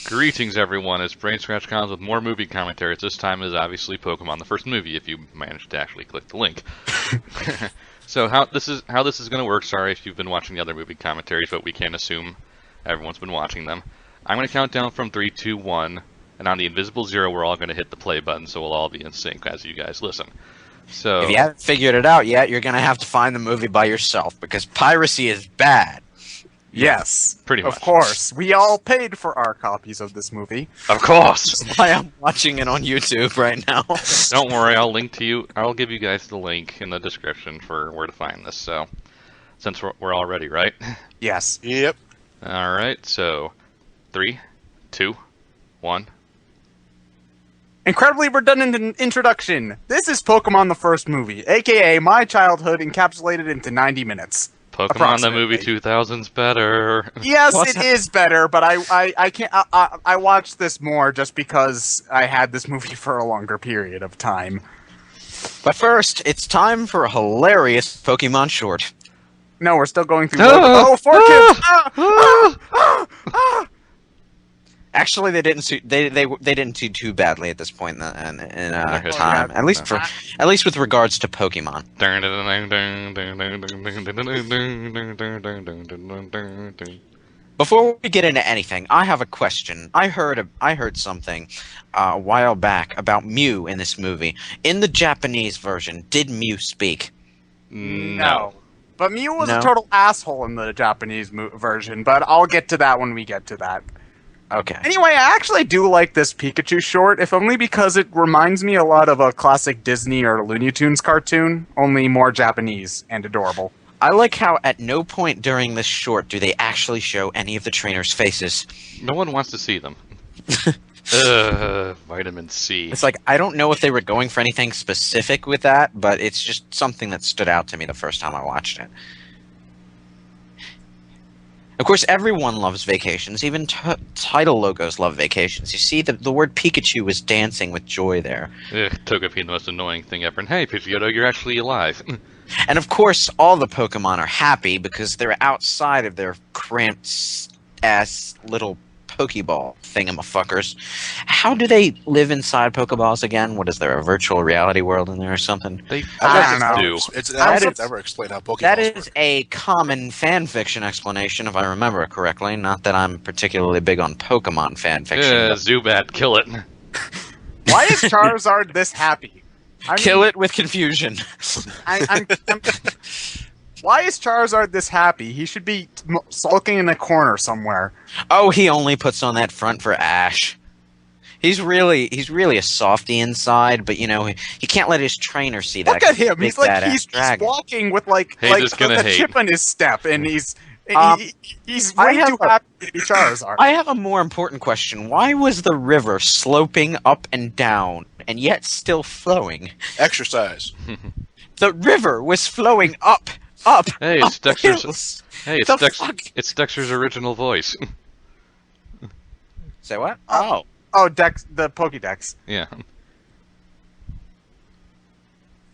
Greetings, everyone. It's Brainscratchcomms with more movie commentaries. This time is obviously Pokemon the first movie, if you managed to actually click the link. So how this is going to work. Sorry if you've been watching the other movie commentaries, but we can't assume everyone's been watching them. I'm going to count down from 3, 2, 1, and on the invisible 0, we're all going to hit the play button, so we'll all be in sync as you guys listen. So If you haven't figured it out yet, you're going to have to find the movie by yourself, because piracy is bad. Yes, pretty much. Of course. We all paid for our copies of this movie. Of course. That's why I'm watching it on YouTube right now. Don't worry, I'll give you guys the link in the description for where to find this. So, since we're all ready, right? Yes. Yep. All right. So, 3, 2, 1. Incredibly redundant introduction. This is Pokemon the first movie, aka my childhood encapsulated into 90 minutes. Pokemon the movie 2000's better. Yes, it is better, but I can't. I watched this more just because I had this movie for a longer period of time. But first, it's time for a hilarious Pokemon short. No, we're still going through. Ah! 4 kids. Actually, they didn't do too badly at this point in time. At least with regards to Pokemon. Before we get into anything, I have a question. I heard something a while back about Mew in this movie. In the Japanese version, did Mew speak? No. But Mew was No? a total asshole in the Japanese version, but I'll get to that when we get to that. Okay. Anyway, I actually do like this Pikachu short, if only because it reminds me a lot of a classic Disney or Looney Tunes cartoon, only more Japanese and adorable. I like how at no point during this short do they actually show any of the trainers' faces. No one wants to see them. Vitamin C. It's like, I don't know if they were going for anything specific with that, but it's just something that stood out to me the first time I watched it. Of course, everyone loves vacations. Even title logos love vacations. You see, the word Pikachu is dancing with joy there. Togepi, the most annoying thing ever. And hey, Pidgeotto, you're actually alive. And of course, all the Pokemon are happy because they're outside of their cramped-ass little Pokeball thingamafuckers. How do they live inside Pokeballs again? What is there, a virtual reality world in there or something? I don't know. It's never explained how Pokemon That is a common fan fiction explanation, if I remember correctly. Not that I'm particularly big on Pokemon fan fiction. Zubat, kill it. Why is Charizard this happy? Kill it with confusion. Why is Charizard this happy? He should be sulking in a corner somewhere. Oh, he only puts on that front for Ash. He's really a softy inside, but you know he can't let his trainer see that. Look at him. He's like he's walking with like a chip on his step, and he's way too happy to be Charizard. I have a more important question. Why was the river sloping up and down and yet still flowing? Exercise. The river was flowing up. Hey, it's Dexter's. Hey, it's Dexter's original voice. Say what? Oh, Dex, the Pokédex. Yeah.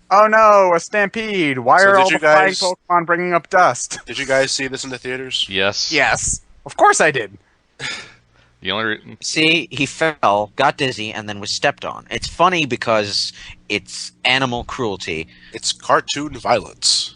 Oh no, a stampede! Why are all the flying Pokemon bringing up dust? Did you guys see this in the theaters? Yes. Yes, of course I did. The only See, he fell, got dizzy, and then was stepped on. It's funny because it's animal cruelty. It's cartoon violence.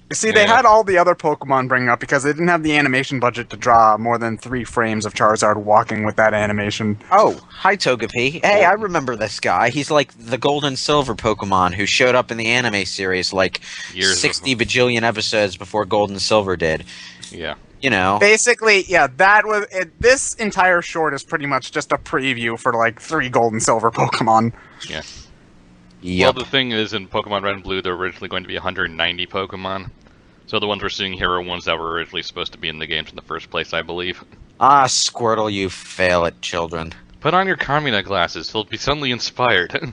You see, they had all the other Pokemon bring up because they didn't have the animation budget to draw more than 3 frames of Charizard walking with that animation. Oh, hi Togepi. Hey, I remember this guy. He's like the Gold and Silver Pokemon who showed up in the anime series like 60 bajillion episodes before Gold and Silver did. Yeah. You know. Basically, yeah, that was this entire short is pretty much just a preview for like 3 Gold and Silver Pokemon. Yeah. Yep. Well, the thing is, in Pokemon Red and Blue, there were originally going to be 190 Pokemon. So the ones we're seeing here are ones that were originally supposed to be in the games in the first place, I believe. Ah, Squirtle, you fail at children. Put on your Kamina glasses. He'll be suddenly inspired. Huh,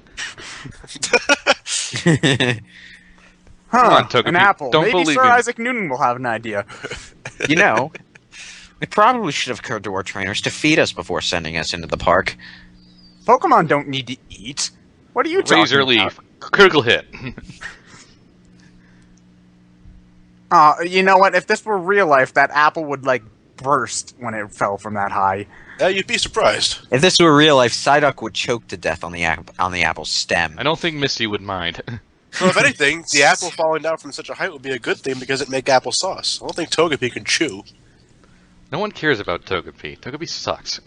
on, Togepi. an apple. Don't Maybe believe Sir me. Isaac Newton will have an idea. You know, it probably should have occurred to our trainers to feed us before sending us into the park. Pokemon don't need to eat. What are you talking Razor about? Leaf. Critical hit. You know what? If this were real life, that apple would, like, burst when it fell from that high. You'd be surprised. If this were real life, Psyduck would choke to death on the apple's stem. I don't think Misty would mind. So if anything, the apple falling down from such a height would be a good thing because it'd make applesauce. I don't think Togepi can chew. No one cares about Togepi. Togepi sucks.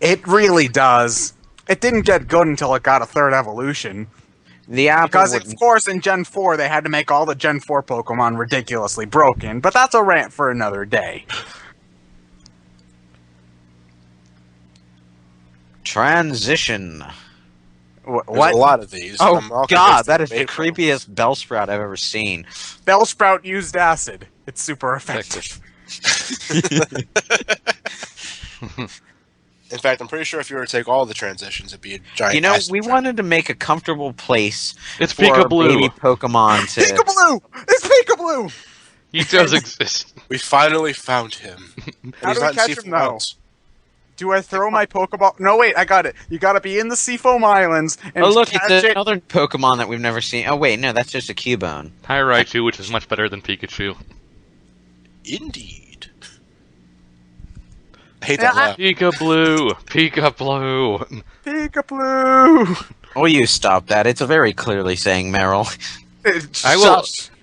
It really does. It didn't get good until it got a third evolution. The apple Because, would... of course, in Gen 4, they had to make all the Gen 4 Pokemon ridiculously broken, but that's a rant for another day. Transition. There's What? a lot of these. Oh I'm all god, convinced that is they the made one. creepiest Bellsprout I've ever seen. Bellsprout used acid. It's super effective. In fact, I'm pretty sure if you were to take all the transitions, it'd be a giant. You know, acid we trap. wanted to make a comfortable place It's for Peekaboo. baby Pokemon to... Peekaboo! It's Peekaboo! He does exist. We finally found him. And How he's do we not in catch Seafoam him now? Islands. Do I throw my Pokeball? No, wait, I got it. You gotta be in the Seafoam Islands and Oh look, catch it's it. another Pokemon that we've never seen. Oh wait, no, that's just a Cubone. Hi Raichu, which is much better than Pikachu. Indeed. I hate that laugh. Peekaboo! Peekaboo! Peekaboo! Will you stop that? It's very clearly saying Meryl.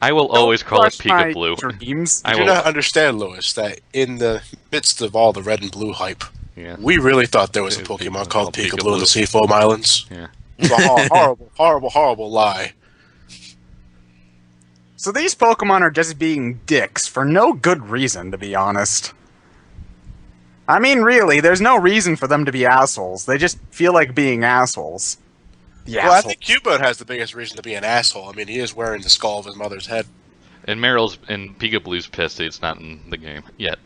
I will always call it Peekaboo. Dreams. I You do will. not understand, Lewis, that in the midst of all the red and blue hype, Yeah. we really thought there was a There's Pokemon Pokemon called called Peekaboo in the Peekaboo. Seafoam Islands. Yeah. It's a horrible, horrible, horrible lie. So these Pokemon are just being dicks for no good reason, to be honest. I mean, really, there's no reason for them to be assholes. They just feel like being assholes. Yeah. Well, I think Cubone has the biggest reason to be an asshole. I mean, he is wearing the skull of his mother's head. And Meryl's and Peekaboo's pissed it's not in the game yet.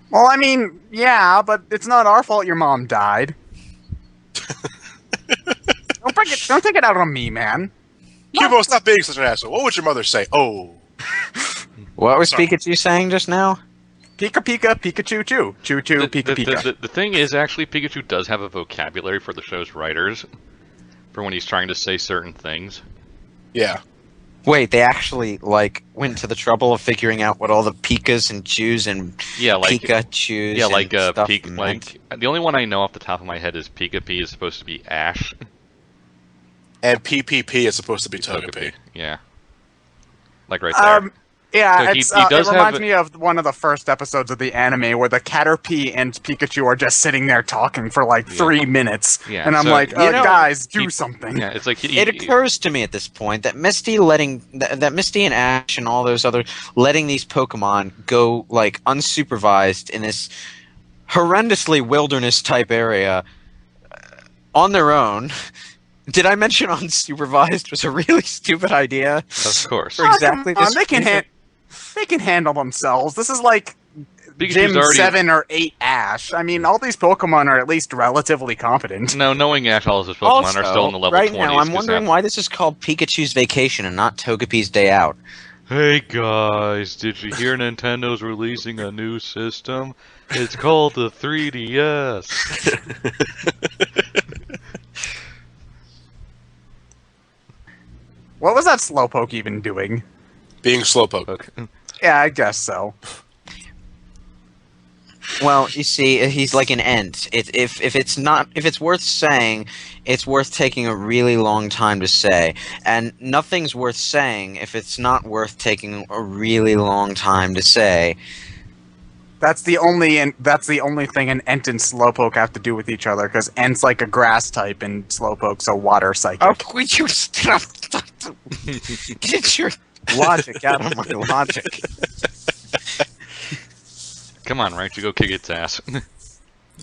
Well, I mean, yeah, but it's not our fault your mom died. Don't take it out on me, man. Cubone, stop being such an asshole. What would your mother say? Oh. What was Sorry. Pikachu saying just now? Pika Pika, Pikachu Choo. Choo Choo, Pika Pika. The thing is, actually, Pikachu does have a vocabulary for the show's writers, for when he's trying to say certain things. Yeah. Wait, they actually, like, went to the trouble of figuring out what all the Pikas and Chews and Yeah, like Pikachus yeah, like and stuff Peek. meant? Like the only one I know off the top of my head is Pika-Pee is supposed to be Ash. And PPP is supposed to be Togepi. Yeah. Like right there. Yeah, So he it's, does it reminds have- me of one of the first episodes of the anime where the Caterpie and Pikachu are just sitting there talking for like 3 minutes. Yeah, And I'm so, like, you know, guys, do he- something. Yeah, it's like It occurs to me at this point that Misty that Misty and Ash and all those other letting these Pokemon go like unsupervised in this horrendously wilderness type area on their own. Did I mention unsupervised was a really stupid idea? Of course. For exactly Come on, this they can handle themselves. This is like Pikachu's Gym already 7 or 8 Ash. I mean, all these Pokemon are at least relatively competent. No, knowing Ash, all of his Pokemon Also, are still in the level right 20s. now, I'm 'cause wondering why this is called Pikachu's Vacation and not Togepi's Day Out. Hey guys, did you hear Nintendo's releasing a new system? It's called the 3DS. What was that Slowpoke even doing? Being Slowpoke. Okay. Yeah, I guess so. Well, you see, he's like an ent. If it's worth saying, it's worth taking a really long time to say, and nothing's worth saying if it's not worth taking a really long time to say. That's the only thing an Ent and Slowpoke have to do with each other, because Ent's like a grass type and Slowpoke's a water psychic. Oh, would you stop? Get your logic out of my logic. Come on, right? You go kick its ass.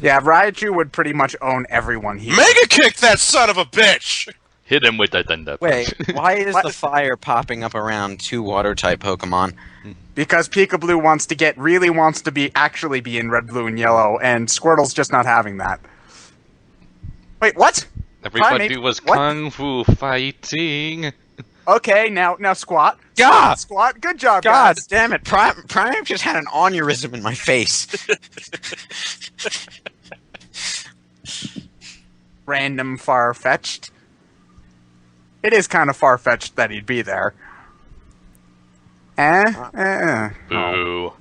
Yeah, Raichu would pretty much own everyone here. Mega kick that son of a bitch! Hit him with that thunder. Wait, why is What? the fire popping up around two water type Pokemon? Because Peekaboo really wants to actually be in red, blue, and yellow, and Squirtle's just not having that. Wait, what? Everybody Primate, was what? kung fu fighting. Okay, now squat. God! Squat. Good job, God guys. damn it! Prime just had an aneurysm in my face. Random far-fetched. It is kind of far-fetched that he'd be there. Boo.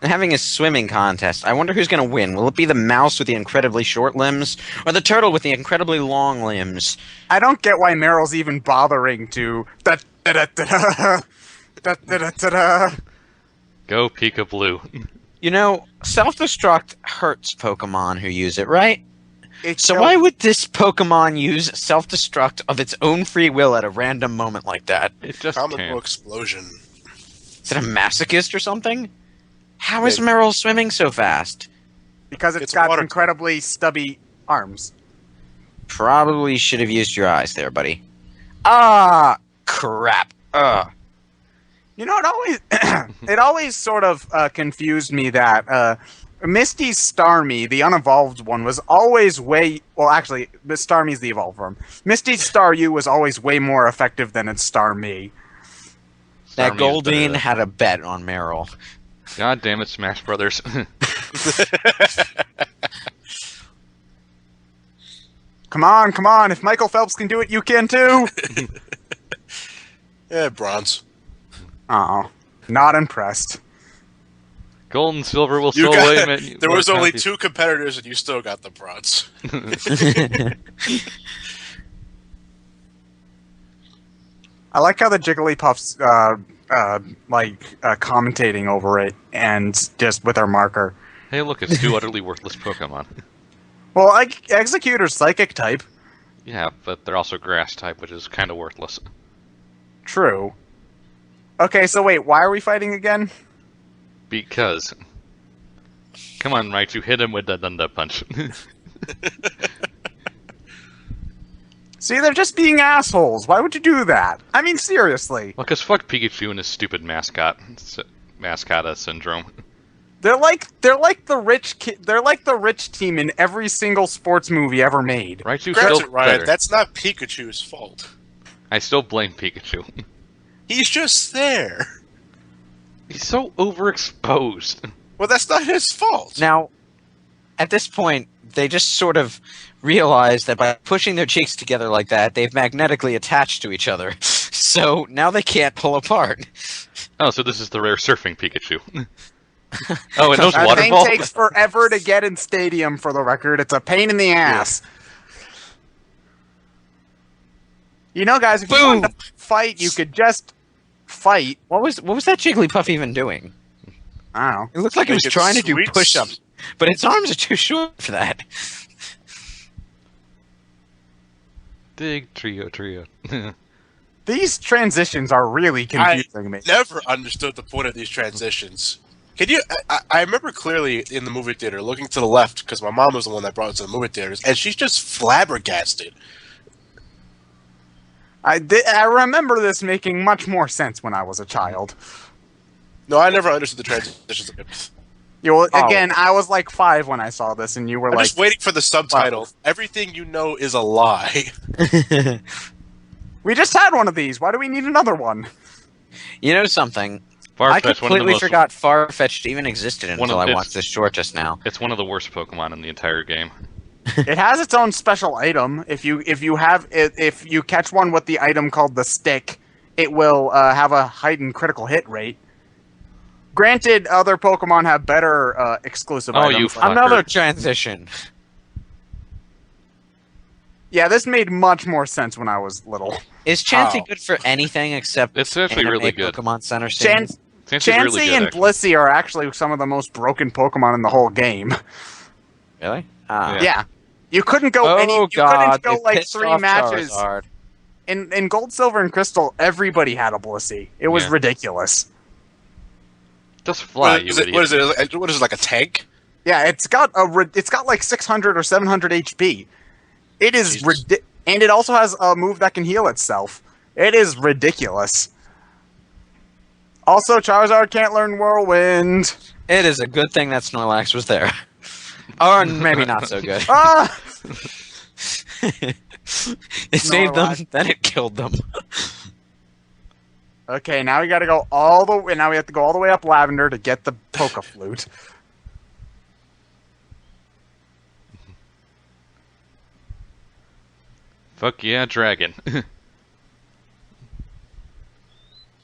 having a swimming contest. I wonder who's going to win. Will it be the mouse with the incredibly short limbs, or the turtle with the incredibly long limbs? I don't get why Meryl's even bothering to. Da-da-da-da-da. Da-da-da-da-da. Go Pika Blue. You know, self-destruct hurts Pokemon who use it, right? So kills- why would this Pokemon use self-destruct of its own free will at a random moment like that? It just Comic can't. book explosion. Is it a masochist or something? How is Meryl swimming so fast? Because it's It's got water. incredibly stubby arms. Probably should have used your eyes there, buddy. Ah, crap. You know, it always sort of confused me that Misty's Starmie, the unevolved one, was always way. Well, actually, Starmie's the evolved form. Misty's Staryu was always way more effective than its Starmie. That Starmie is Goldeen better. had a bet on Meryl. God damn it, Smash Brothers. Come on! If Michael Phelps can do it, you can too. Yeah, bronze. Oh, not impressed. Gold and silver will You still got, win. there was only 2 competitors, and you still got the bronze. I like how the Jigglypuff's commentating over it and just with our marker. Hey, look, it's 2 utterly worthless Pokemon. Well, Executor's psychic type. Yeah, but they're also grass type, which is kind of worthless. True. Okay, so wait, why are we fighting again? Because. Come on, Raichu, hit him with the Dunda Punch. See, they're just being assholes. Why would you do that? I mean, seriously. Well, because fuck Pikachu and his stupid mascota syndrome. They're like the rich team in every single sports movie ever made. Raichu's Granted, still Ryan, better. that's not Pikachu's fault. I still blame Pikachu. He's just there. He's so overexposed. Well, that's not his fault. Now, at this point, they just sort of realize that by pushing their cheeks together like that, they've magnetically attached to each other. So now they can't pull apart. Oh, so this is the rare surfing Pikachu. Oh, it knows That thing waterfall? takes forever to get in Stadium, for the record. It's a pain in the ass. You know, guys, if you wanted to fight, you could just fight. What was that Jigglypuff even doing? I don't know. It looked like it was Making trying to do sweets. push-ups, but its arms are too short for that. Dig trio. These transitions are really confusing me. Never understood the point of these transitions. Can you? I remember clearly in the movie theater looking to the left because my mom was the one that brought us to the movie theaters, and she's just flabbergasted. I remember this making much more sense when I was a child. No, I never understood the transitions. Again, I was like 5 when I saw this, and you were I'm like, just waiting for the subtitle. Everything you know is a lie. we just had one of these. Why do we need another one? You know something? Farfetch'd, I one of the completely most, forgot Farfetch'd even existed One until of- I watched this short just now. It's one of the worst Pokemon in the entire game. It has its own special item. If you catch one with the item called the stick, it will have a heightened critical hit rate. Granted, other Pokemon have better exclusive Oh, items. you fucker. Another transition. Yeah, this made much more sense when I was little. Is Chansey Oh. good for anything except It's actually anime really good. Pokemon Center Chan- scenes? Chansey's Chansey really good, and actually. Blissey are actually some of the most broken Pokemon in the whole game. Really? Yeah. You couldn't go Oh any. You god, couldn't go they like pissed 3 off matches. Charizard. In Gold, Silver, and Crystal, everybody had a Blissey. It was Yeah. ridiculous. Just fly, you What idiot. is it? What is it, like a tank? Yeah, it's got like 600 or 700 HP. It is Jesus. and it also has a move that can heal itself. It is ridiculous. Also, Charizard can't learn Whirlwind. It is a good thing that Snorlax was there. Or maybe not so good. Ah! It saved them, Snorlax. then it killed them. Okay, now we got to go all the way. Now we have to go all the way up Lavender to get the Poke Flute. Fuck yeah, dragon.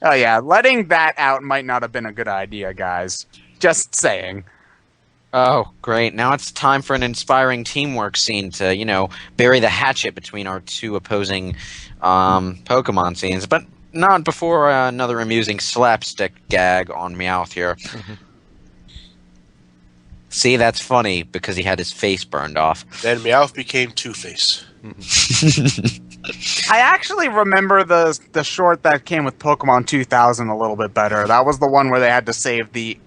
Oh yeah, letting that out might not have been a good idea, guys. Just saying. Oh, great. Now it's time for an inspiring teamwork scene to, bury the hatchet between our two opposing Pokemon scenes. But not before another amusing slapstick gag on Meowth here. See, that's funny because he had his face burned off. Then Meowth became Two-Face. I actually remember the short that came with Pokemon 2000 a little bit better. That was the one where they had to save the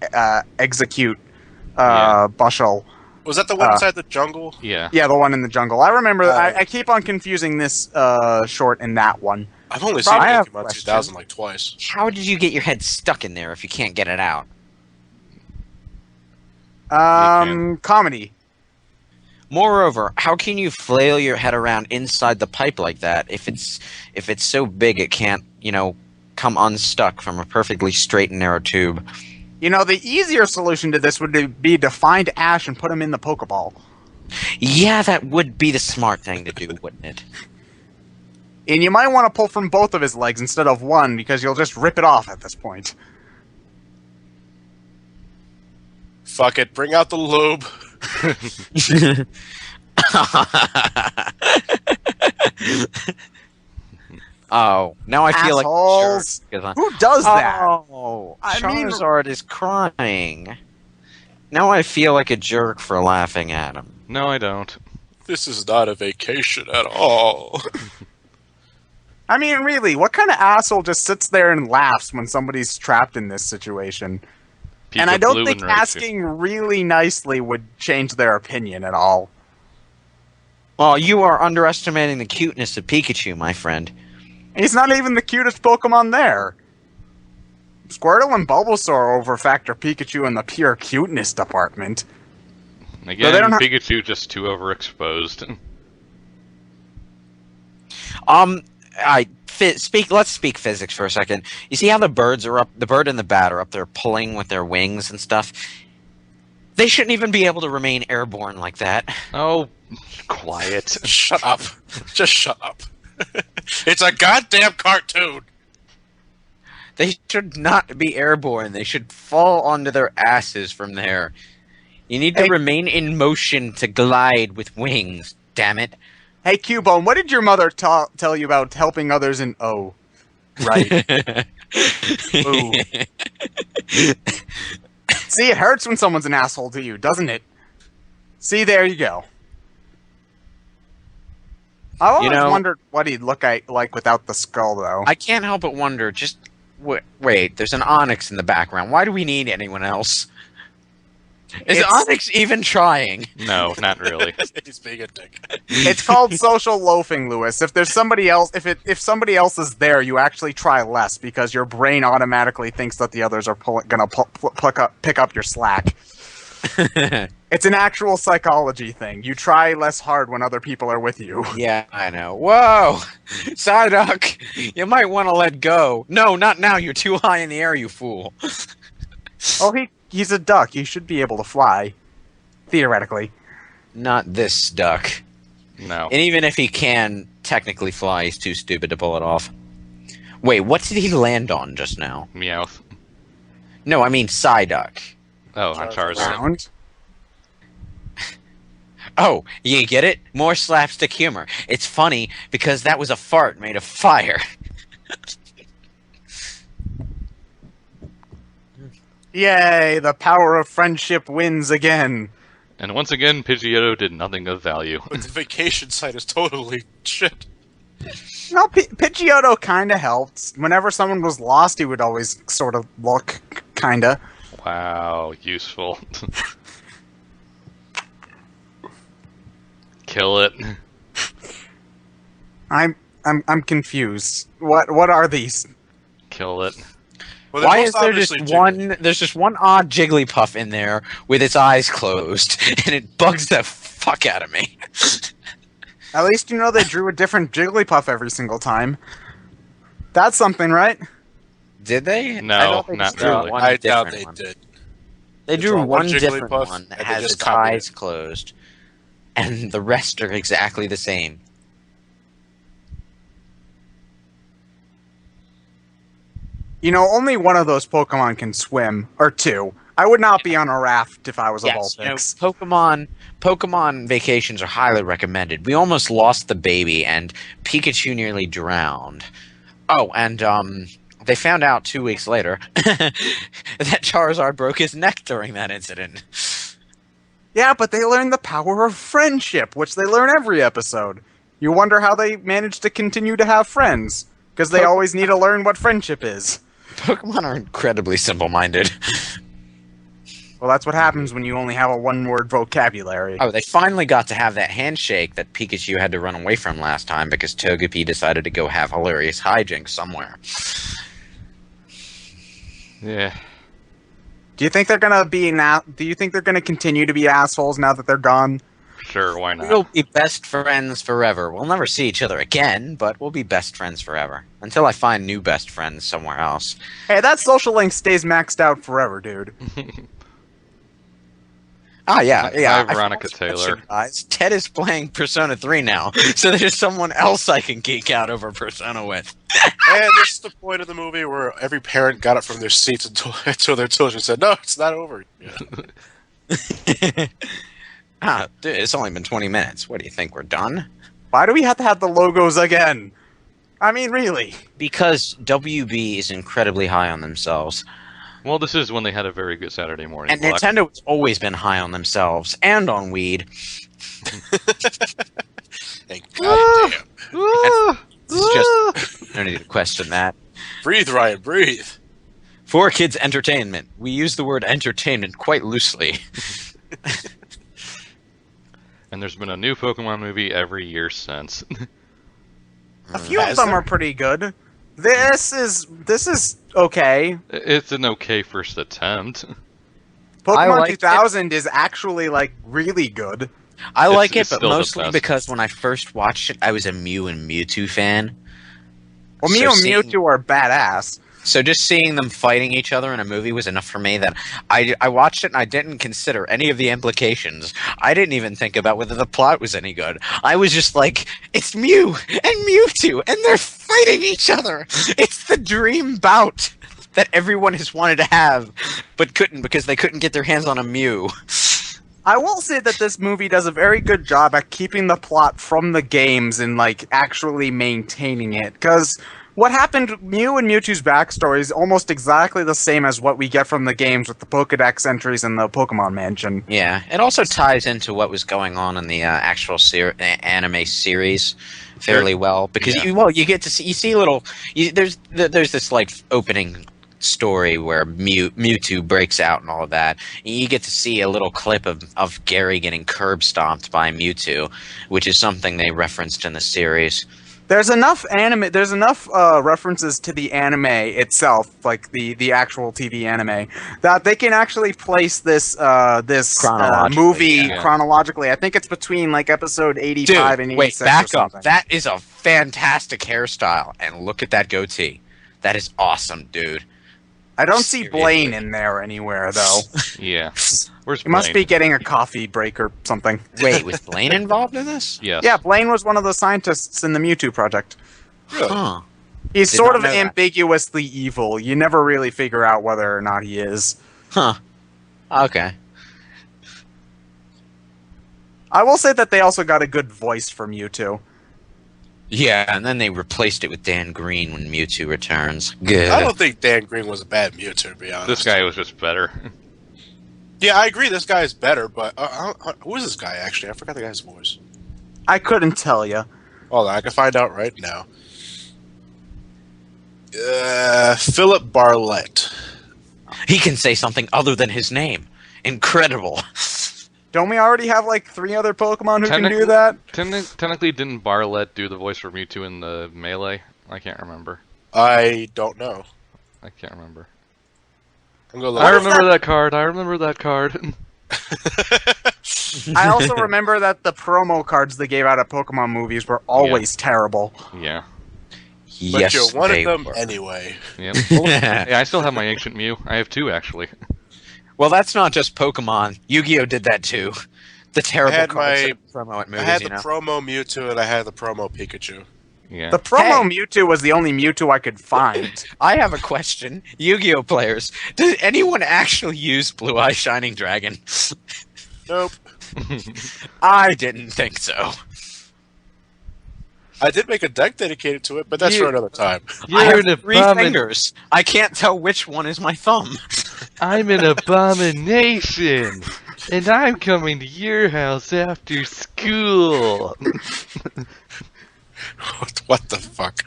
Execute Bushel. Was that the one inside the jungle? Yeah. Yeah, the one in the jungle. I remember. I keep on confusing this short and that one. I've only seen I have Pokemon questions. 2000 like twice. How did you get your head stuck in there if you can't get it out? Comedy. Moreover, how can you flail your head around inside the pipe like that if it's so big it can't, come unstuck from a perfectly straight and narrow tube? The easier solution to this would be to find Ash and put him in the Pokeball. Yeah, that would be the smart thing to do, wouldn't it? And you might want to pull from both of his legs instead of one, because you'll just rip it off at this point. Fuck it, bring out the lube. Oh, now I feel Assholes. like a jerk. Who does that? Oh, I mean- Charizard is crying. Now I feel like a jerk for laughing at him. No, I don't. This is not a vacation at all. I mean, really, what kind of asshole just sits there and laughs when somebody's trapped in this situation? And I don't think asking really nicely would change their opinion at all. Well, you are underestimating the cuteness of Pikachu, my friend. He's not even the cutest Pokemon there. Squirtle and Bulbasaur overfactor Pikachu in the pure cuteness department. Again, they don't Pikachu just too overexposed. Let's speak physics for a second. You see how the bird and the bat are up there pulling with their wings and stuff? They shouldn't even be able to remain airborne like that. Oh, quiet. Shut up. Just shut up. It's a goddamn cartoon. They should not be airborne. They should fall onto their asses from there. You need to remain in motion to glide with wings, damn it. Hey, Cubone, what did your mother tell you about helping others in O? Right. Ooh. See, it hurts when someone's an asshole to you, doesn't it? See, there you go. I always wondered what he'd look like without the skull, though. I can't help but wonder, just... Wait, there's an Onyx in the background. Why do we need anyone else? Is Onyx even trying? No, not really. He's being a dick. It's called social loafing, Lewis. If there's somebody else, if somebody else is there, you actually try less because your brain automatically thinks that the others are gonna pick up your slack. It's an actual psychology thing. You try less hard when other people are with you. Yeah, I know. Whoa! Psyduck! You might want to let go. No, not now. You're too high in the air, you fool. Oh, he's a duck. He should be able to fly. Theoretically. Not this duck. No. And even if he can technically fly, he's too stupid to pull it off. Wait, what did he land on just now? Meowth. No, I mean Psyduck. Oh, on Charizard. Round. Oh, you get it? More slapstick humor. It's funny because that was a fart made of fire. Yay, the power of friendship wins again. And once again, Pidgeotto did nothing of value. But the vacation site is totally shit. No, Pidgeotto kind of helped. Whenever someone was lost, he would always sort of look, kinda. Wow, useful. Kill it. I'm confused. What are these? Kill it. Well, Why most is there obviously just Jiggly. one? There's just one odd Jigglypuff in there with its eyes closed, and it bugs the fuck out of me. At least you know they drew a different Jigglypuff every single time. That's something, right? Did they? No, I don't think not so. really. One I doubt different they one. did. They They drew draw one one different Jigglypuff, one that and they has just its copied eyes closed, and the rest are exactly the same. You know, only one of those Pokemon can swim, or two. I would not be on a raft if I was a Yes, you know, Vulpix. Pokemon vacations are highly recommended. We almost lost the baby, and Pikachu nearly drowned. Oh, and they found out 2 weeks later that Charizard broke his neck during that incident. Yeah, but they learned the power of friendship, which they learn every episode. You wonder how they manage to continue to have friends, because they always need to learn what friendship is. Pokemon are incredibly simple-minded. Well, that's what happens when you only have a one-word vocabulary. Oh, they finally got to have that handshake that Pikachu had to run away from last time because Togepi decided to go have hilarious hijinks somewhere. Yeah. Do you think they're gonna be Do you think they're gonna continue to be assholes now that they're gone? Sure, why not? We'll be best friends forever. We'll never see each other again, but we'll be best friends forever. Until I find new best friends somewhere else. Hey, that social link stays maxed out forever, dude. Ah, yeah. Hi, Veronica Taylor. Guys, Ted is playing Persona 3 now, so there's someone else I can geek out over Persona with. And this is the point of the movie where every parent got up from their seats until their children said, "No, it's not over yet." Dude, it's only been 20 minutes. What do you think, we're done? Why do we have to have the logos again? I mean, really. Because WB is incredibly high on themselves. Well, this is when they had a very good Saturday morning And block. Nintendo has always been high on themselves, and on weed. And goddamn. This is just, no need to question that. Breathe, Ryan, breathe. For kids' entertainment. We use the word entertainment quite loosely. And there's been a new Pokemon movie every year since. A few of them are pretty good. This is okay. It's an okay first attempt. Pokemon like 2000 is actually like really good. I like It's it, but still the mostly best. because when I first watched it, I was a Mew and Mewtwo fan. Well, So Mew and seeing- Mewtwo are badass. So just seeing them fighting each other in a movie was enough for me that I watched it and I didn't consider any of the implications. I didn't even think about whether the plot was any good. I was just like, it's Mew and Mewtwo and they're fighting each other. It's the dream bout that everyone has wanted to have but couldn't because they couldn't get their hands on a Mew. I will say that this movie does a very good job at keeping the plot from the games and like actually maintaining it. Because what happened, Mew and Mewtwo's backstory is almost exactly the same as what we get from the games with the Pokedex entries and the Pokemon Mansion. Yeah, it also ties into what was going on in the actual anime series fairly well because you get to see little. There's this like opening story where Mewtwo breaks out and all of that. You get to see a little clip of Gary getting curb stomped by Mewtwo, which is something they referenced in the series. There's enough references to the anime itself, like the actual TV anime, that they can actually place this Chronologically, movie yeah. chronologically. I think it's between like episode 85 and 86 wait, or back something. up. That is a fantastic hairstyle, and look at that goatee. That is awesome, dude. I don't see Seriously. Blaine in there anywhere, though. Yeah. Where's He must Blaine? be getting a coffee break or something. Wait, was Blaine involved in this? Yes. Yeah, Blaine was one of the scientists in the Mewtwo project. Really? Huh. He's Did sort not of know that. ambiguously evil. You never really figure out whether or not he is. Huh. Okay. I will say that they also got a good voice for Mewtwo. Yeah, and then they replaced it with Dan Green when Mewtwo returns. Good. I don't think Dan Green was a bad Mewtwo, to be honest. This guy was just better. Yeah, I agree. This guy is better, but who is this guy? Actually, I forgot the guy's voice. I couldn't tell you. Hold on, I can find out right now. Philip Bartlett. He can say something other than his name. Incredible. Don't we already have like 3 other Pokemon who can do Technically- that? Technically, didn't Bartlett do the voice for Mewtwo in the Melee? I can't remember. I don't know. I can't remember. I'm gonna I look. remember that card. I remember that card. I also remember that the promo cards they gave out at Pokemon movies were always terrible. Yeah. But Yes, you wanted they them were. anyway. Yep. Yeah, I still have my ancient Mew. I have 2 actually. Well, that's not just Pokemon. Yu-Gi-Oh did that too. The terrible had cards my- that promo at I movies, had you the know. promo Mewtwo and I had the promo Pikachu. Yeah. The promo Hey. Mewtwo was the only Mewtwo I could find. I have a question. Yu-Gi-Oh players, does anyone actually use Blue Eye Shining Dragon? Nope. I didn't think so. I did make a deck dedicated to it, but that's for another time. I You're have an 3 fingers. I can't tell which one is my thumb. I'm an abomination, and I'm coming to your house after school. What the fuck?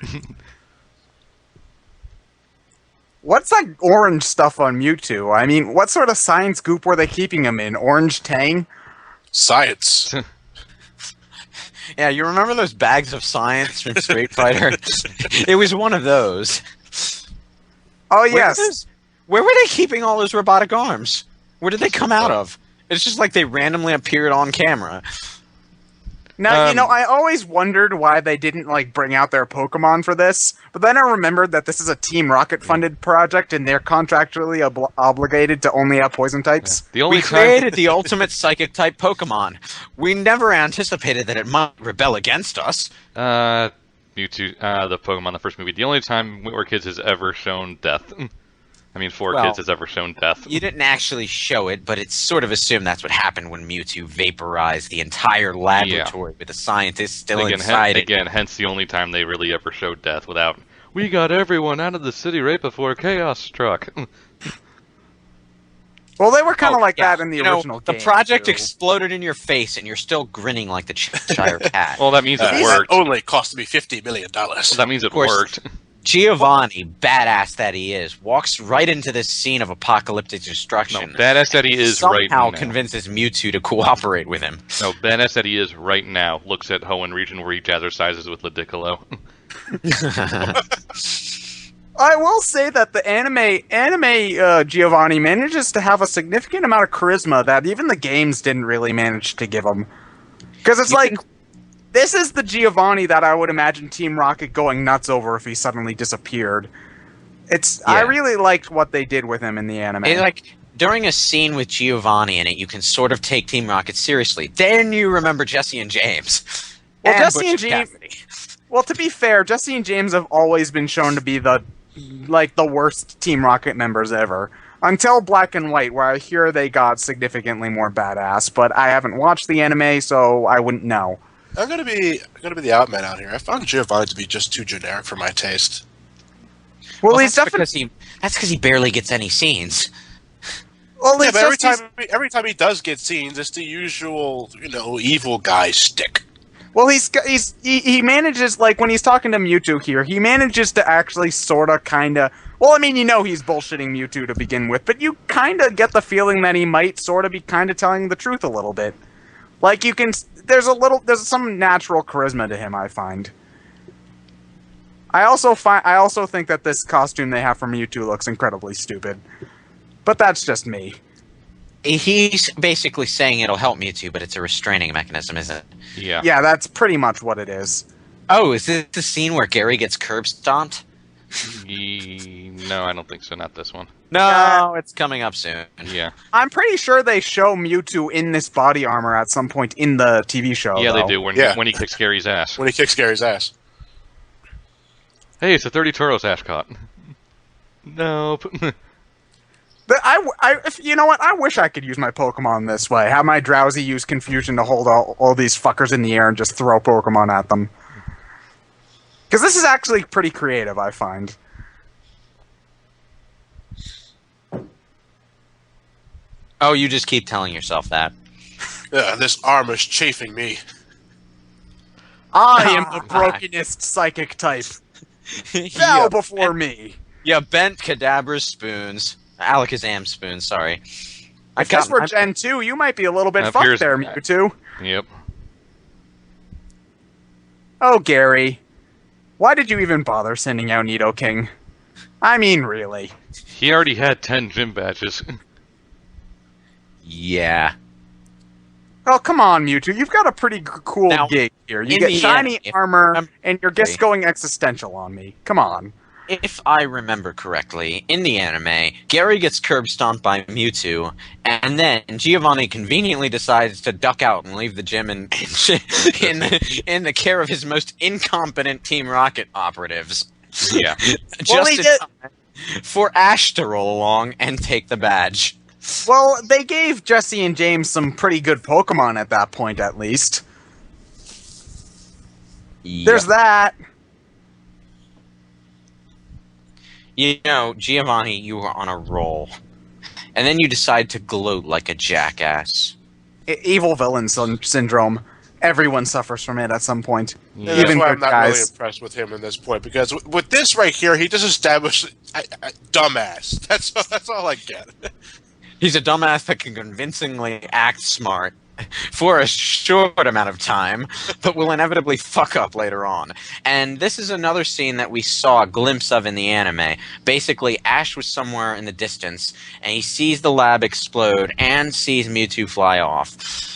What's that orange stuff on Mewtwo? I mean, what sort of science goop were they keeping him in? Orange Tang? Science. Yeah, you remember those bags of science from Street Fighter? It was one of those. Oh, Where yes. Where were they keeping all those robotic arms? Where did they come out of? It's just like they randomly appeared on camera. Now, I always wondered why they didn't, bring out their Pokemon for this, but then I remembered that this is a Team Rocket-funded project, and they're contractually obligated to only have poison types. The only We time created the ultimate psychic-type Pokemon. We never anticipated that it might rebel against us. Mewtwo, the Pokemon, the first movie, the only time Four Kids has ever shown death. I mean, Four Well, Kids has ever shown death. You didn't actually show it, but it's sort of assumed that's what happened when Mewtwo vaporized the entire laboratory with the scientists still inside it. Again, hence the only time they really ever showed death without. We got everyone out of the city right before chaos struck. Well, they were kind of Yeah. that in the You know, original the game, project too. exploded in your face, and you're still grinning like the Cheshire Cat. Well, that means it That worked. only cost me $50 million. That means it course. worked. Giovanni, badass that he is, walks right into this scene of apocalyptic No, destruction. badass that he is right somehow now. convinces Mewtwo to cooperate with him. No, badass that he is right now. Looks at Hoenn region where he jazzercises with Ludicolo. I will say that the anime Giovanni manages to have a significant amount of charisma that even the games didn't really manage to give him. Because it's this is the Giovanni that I would imagine Team Rocket going nuts over if he suddenly disappeared. I really liked what they did with him in the anime. During a scene with Giovanni in it, you can sort of take Team Rocket seriously. Then you remember Jesse and James. Well, Jesse and Butch James. Cassidy. Well, to be fair, Jesse and James have always been shown to be the worst Team Rocket members ever. Until Black and White, where I hear they got significantly more badass, but I haven't watched the anime, so I wouldn't know. I'm gonna be the outman out here. I found Giovanni to be just too generic for my taste. Well, he's definitely. That's because he barely gets any scenes. Well, Yeah, it's but just every time he does get scenes, it's the usual, evil guy stick. Well, he manages, when he's talking to Mewtwo here, he manages to actually sort of kind of. Well, I mean, he's bullshitting Mewtwo to begin with, but you kind of get the feeling that he might sort of be kind of telling the truth a little bit. There's some natural charisma to him, I find. I also think that this costume they have for Mewtwo looks incredibly stupid. But that's just me. He's basically saying it'll help Mewtwo, but it's a restraining mechanism, isn't it? Yeah. Yeah, that's pretty much what it is. Oh, is this the scene where Gary gets curb stomped? No, I don't think so. Not this one. No, it's coming up soon. Yeah. I'm pretty sure they show Mewtwo in this body armor at some point in the TV show. Yeah, though. they do when he kicks Gary's ass. When he kicks Gary's ass. Hey, it's a 30 Tauros Ashcot. Nope. But you know what? I wish I could use my Pokemon this way. Have my Drowsy use Confusion to hold all these fuckers in the air and just throw Pokemon at them. Because this is actually pretty creative, I find. Oh, you just keep telling yourself that. This arm is chafing me. I am the brokenest psychic type. Bow before me. You bent Kadabra's spoons. Alakazam spoons, sorry. I guess for Gen 2, you might be a little bit Up fucked here's- there, Mewtwo. Yep. Oh, Gary. Why did you even bother sending out Nidoking? I mean, really. He already had 10 gym badges. Yeah. Oh, come on, Mewtwo. You've got a pretty cool Now, gig here. You in get the shiny end, if- armor, and you're just going existential on me. Come on. if I remember correctly, in the anime, Gary gets curb stomped by Mewtwo, and then Giovanni conveniently decides to duck out and leave the gym in the care of his most incompetent Team Rocket operatives. Yeah. Just in time for Ash to roll along and take the badge. Well, they gave Jesse and James some pretty good Pokemon at that point, at least. There's that. You know, Giovanni, you were on a roll. And then you decide to gloat like a jackass. Evil villain syndrome. Everyone suffers from it at some point. Yeah. That's Even why I'm good not guys. really impressed with him in this point, because with this right here, he just established dumbass. That's all I get. He's a dumbass that can convincingly act smart for a short amount of time, but will inevitably fuck up later on. And this is another scene that we saw a glimpse of in the anime. Basically, Ash was somewhere in the distance, and he sees the lab explode and sees Mewtwo fly off.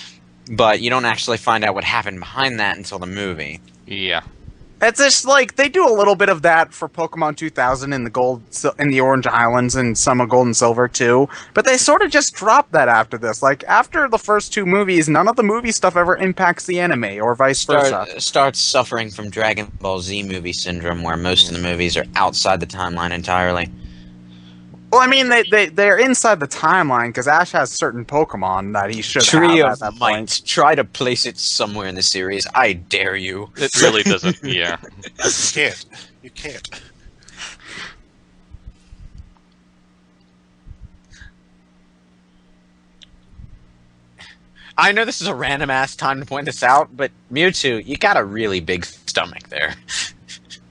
But you don't actually find out what happened behind that until the movie. Yeah. It's just like they do a little bit of that for Pokemon 2000 in the Orange Islands and some of Gold and Silver too, but they sort of just drop that after this. Like after the first two movies, none of the movie stuff ever impacts the anime or vice versa. Starts suffering from Dragon Ball Z movie syndrome, where most of the movies are outside the timeline entirely. Well, I mean, they're inside the timeline because Ash has certain Pokemon that he should Tree have at of that Might. point. Try to place it somewhere in the series. I dare you. It really doesn't. Yeah. You can't. You can't. I know this is a random ass time to point this out, but Mewtwo, you got a really big stomach there.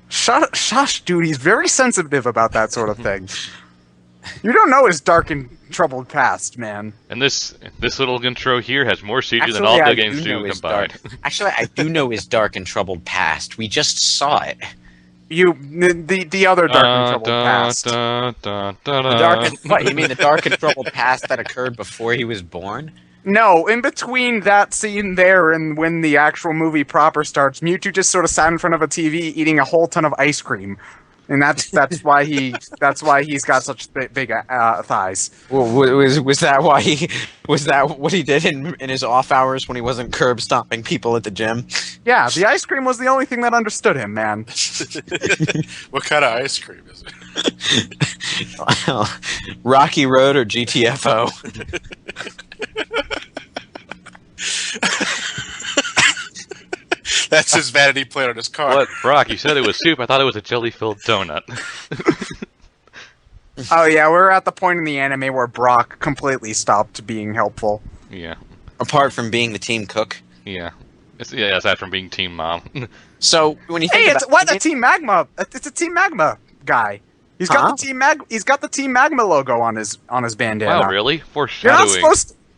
Shush, dude, he's very sensitive about that sort of thing. You don't know his dark and troubled past, man. And this little intro here has more CG than Actually, all I the games do do know his combined. Actually, I do know his dark and troubled past. We just saw it. The other dark and troubled past. What, you mean the dark and troubled past that occurred before he was born? No, in between that scene there and when the actual movie proper starts, Mewtwo just sort of sat in front of a TV eating a whole ton of ice cream, and that's why he's got such big thighs. Well, was that what he did in his off hours when he wasn't curb stomping people at the gym? Yeah, the ice cream was the only thing that understood him, man. What kind of ice cream is it? Rocky Road or GTFO? That's his vanity plate on his car. What, Brock? You said it was soup. I thought it was a jelly-filled donut. Oh yeah, we're at the point in the anime where Brock completely stopped being helpful. Yeah. Apart from being the team cook. Yeah. Aside from being Team Mom. So when you think Hey, about it's what a Team Magma! It's a Team Magma guy. He's got the Team Magma logo on his bandana. Wow, really? Foreshadowing.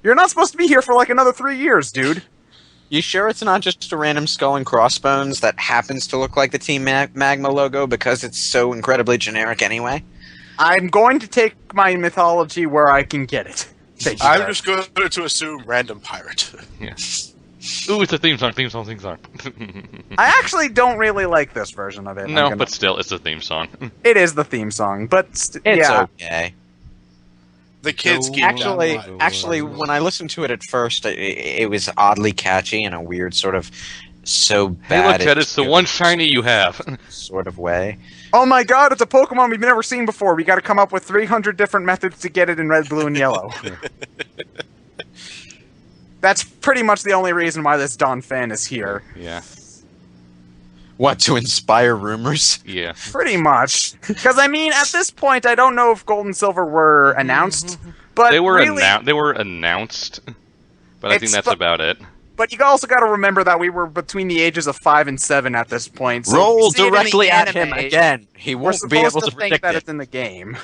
You're not supposed to be here for like another 3 years, dude. You sure it's not just a random skull and crossbones that happens to look like the Team Magma logo because it's so incredibly generic anyway? I'm going to take my mythology where I can get it. Thank you, I'm sir. just going to assume random pirate. Yeah. Ooh, it's a theme song. I actually don't really like this version of it. No, but still, it's a theme song. It is the theme song, but It's yeah. okay. The kids keep Actually, when I listened to it at first, it was oddly catchy in a weird sort of so Hey, bad. look, Ted, it's the one shiny you have. Sort of way. Oh my god, it's a Pokemon we've never seen before. We got to come up with 300 different methods to get it in red, blue, and yellow. That's pretty much the only reason why this Don fan is here. Yeah. What, to inspire rumors? Yeah. Pretty much. Because, I mean, at this point, I don't know if Gold and Silver were announced, but They were really, announced, but I think that's about it. But you also got to remember that we were between the ages of 5 and 7 at this point. So Roll if you see it in the directly at him anime, again. He We're won't be able supposed to to think predict that it. it's in the game.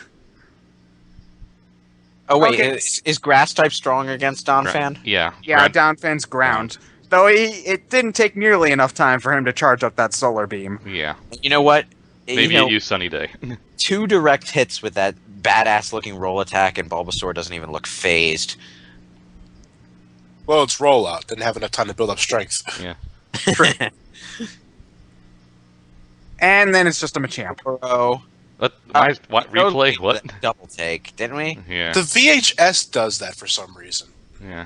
Oh wait, Okay. is grass type strong against Donphan? Yeah. Yeah, Brad- Downfan's ground. Though it didn't take nearly enough time for him to charge up that solar beam. Yeah. You know what? Maybe you know, you use Sunny Day. 2 direct hits with that badass looking roll attack, and Bulbasaur doesn't even look phased. Well, it's rollout. Didn't have enough time to build up strength. Yeah. And then it's just a Machamp. Bro. What replay? What? Double take, didn't we? Yeah. The VHS does that for some reason. Yeah.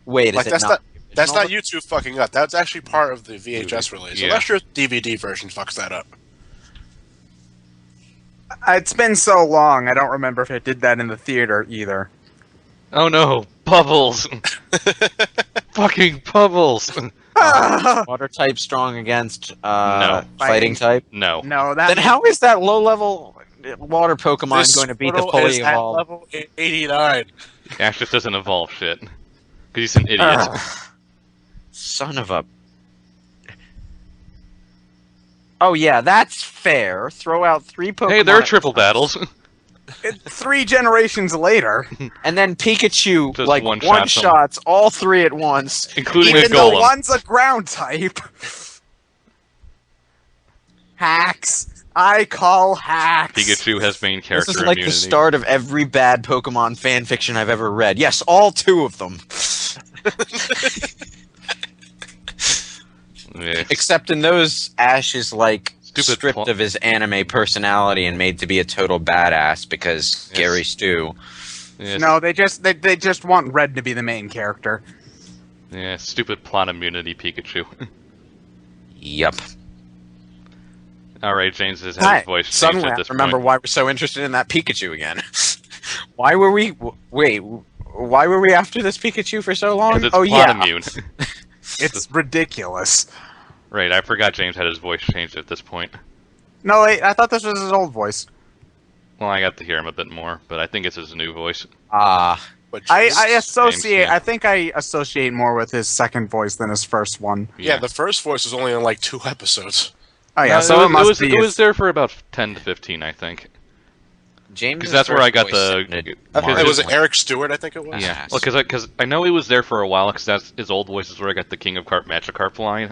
Wait, Like, is it that's not? not- the That's not original? YouTube fucking up. That's actually part of the VHS release. Yeah. I'm not sure if DVD version fucks that up. It's been so long, I don't remember if it did that in the theater either. Oh no, bubbles! Fucking bubbles! Water type strong against No. fighting type. No. No, that Then how is that low level water Pokemon This going to beat the photo fully is at evolved? level 89. Ash just doesn't evolve shit. Because he's an idiot. Son of a. Oh yeah, that's fair. Throw out 3 Pokemon. Hey, there are at triple once. battles. 3 generations later, And then Pikachu Just like one-shots one them. shots all 3 at once. Including a even though golem. one's a ground type. Hacks. I call hacks. Pikachu has main character This is like immunity. the start of every bad Pokemon fan fiction I've ever read. Yes, all 2 of them. Yeah. Except in those, Ash is like Stupid stripped plot. of his anime personality and made to be a total badass because Yes. Gary Stu. Yeah, No, they just want Red to be the main character. yeah, stupid plot immunity Pikachu. Yep. Alright, James has had his voice changed Suddenly at I this remember point. why we're so interested in that Pikachu again. Why were we... Wait, why were we after this Pikachu for so long? 'Cause it's Oh plot yeah. immune. It's ridiculous. Right, I forgot James had his voice changed at this point. No, wait, I thought this was his old voice. Well, I got to hear him a bit more, but I think it's his new voice. Ah. But I Jesus. associate. James, yeah. I think I associate more with his second voice than his first one. Yeah, the first voice was only in like 2 episodes. Oh yeah, No, so it must be. it was there for about 10 to 15, I think. James. Because that's where I got the... It was Eric Stewart, I think it was. Yeah, well, because I know he was there for a while, because that's his old voice is where I got the King of Carp Magikarp line.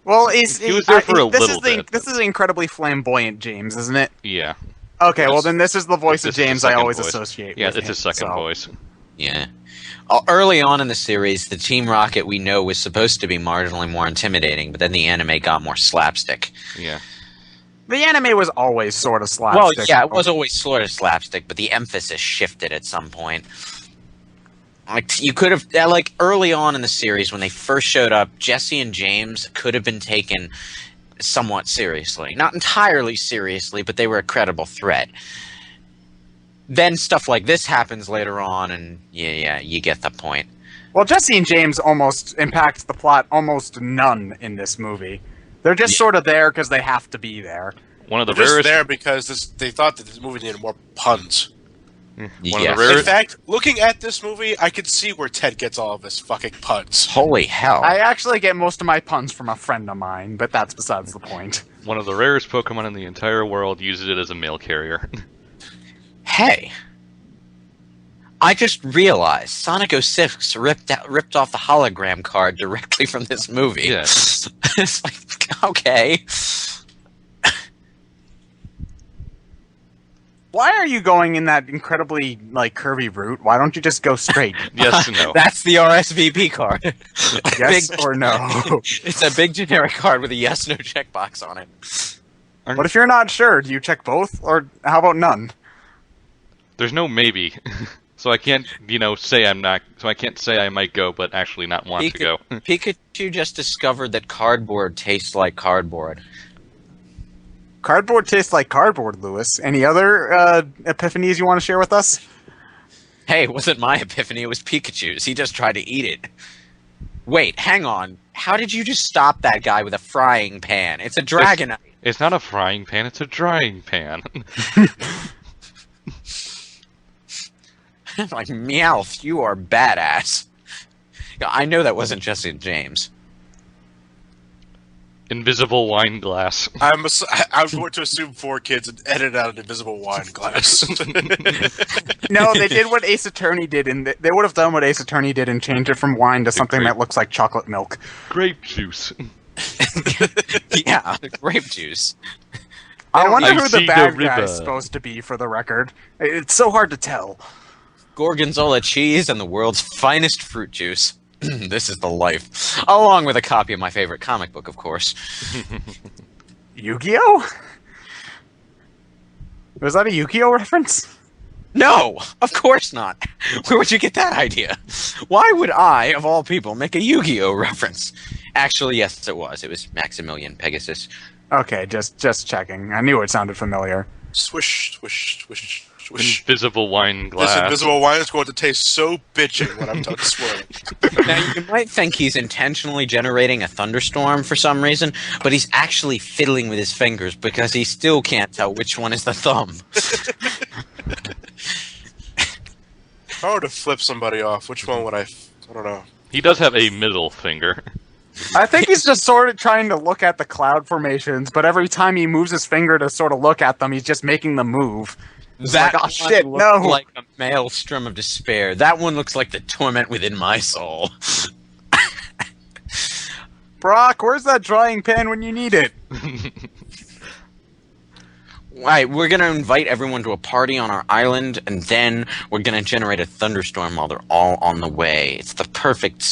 Well, He was there for a little bit. This is incredibly flamboyant, James, isn't it? Yeah. Okay, well Yes. then this is the voice This of is his James I second always voice. associate. Yeah, with it's him, his second so. voice. Yeah. Early on in the series, the Team Rocket we know was supposed to be marginally more intimidating, but then the anime got more slapstick. Yeah. The anime was always sort of slapstick. Well, yeah, it was always sort of slapstick, but the emphasis shifted at some point. Like you could have, like early on in the series when they first showed up, Jesse and James could have been taken somewhat seriously, not entirely seriously, but they were a credible threat. Then stuff like this happens later on, and yeah, you get the point. Well, Jesse and James almost impact the plot almost none in this movie. They're just sort of there because they have to be there. One of the They're just rarest... there because they thought that this movie needed more puns. One of Yes. the rarest... In fact, looking at this movie, I could see where Ted gets all of his fucking puns. Holy hell! I actually get most of my puns from a friend of mine, but that's besides the point. One of the rarest Pokemon in the entire world uses it as a mail carrier. Hey, I just realized Sonic 06 ripped off the hologram card directly from this movie. Yes. It's like, okay. Why are you going in that incredibly curvy route? Why don't you just go straight? Yes and no. That's the RSVP card. Yes or no? It's a big generic card with a yes/no checkbox on it. What if you're not sure? Do you check both, or how about none? There's no maybe. So I can't, say I'm not... So I can't say I might go, but actually not want to go. Pikachu just discovered that cardboard tastes like cardboard. Cardboard tastes like cardboard, Lewis. Any other epiphanies you want to share with us? Hey, it wasn't my epiphany, it was Pikachu's. He just tried to eat it. Wait, hang on. How did you just stop that guy with a frying pan? It's a Dragonite. It's not a frying pan, it's a drying pan. Like, Meowth, you are badass. Yeah, I know that wasn't Jesse and James. Invisible wine glass. I'm going to assume 4 kids and edit out an invisible wine glass. No, they did what Ace Attorney did, and they would have done what Ace Attorney did and changed it from wine to something that looks like chocolate milk. Grape juice. Yeah, grape juice. I wonder I who the see bad the guy river. is supposed to be, for the record. It's so hard to tell. Gorgonzola cheese and the world's finest fruit juice. This is the life. Along with a copy of my favorite comic book, of course. Yu-Gi-Oh? Was that a Yu-Gi-Oh reference? No, of course not. Where would you get that idea? Why would I, of all people, make a Yu-Gi-Oh reference? Actually, yes, it was. It was Maximilian Pegasus. Okay, just checking. I knew it sounded familiar. Swish, swish, swish, swish. Invisible wine glass. This invisible wine is going to taste so bitchin' when I'm done swirling. Now, you might think he's intentionally generating a thunderstorm for some reason, but he's actually fiddling with his fingers because he still can't tell which one is the thumb. If I were to flip somebody off, which one would I don't know. He does have a middle finger. I think he's just sort of trying to look at the cloud formations, but every time he moves his finger to sort of look at them, he's just making them move. It's That like, oh one shit, looks no! like a maelstrom of despair. That one looks like the torment within my soul. Brock, where's that drying pan when you need it? Right, we're gonna invite everyone to a party on our island, and then we're gonna generate a thunderstorm while they're all on the way. It's the perfect,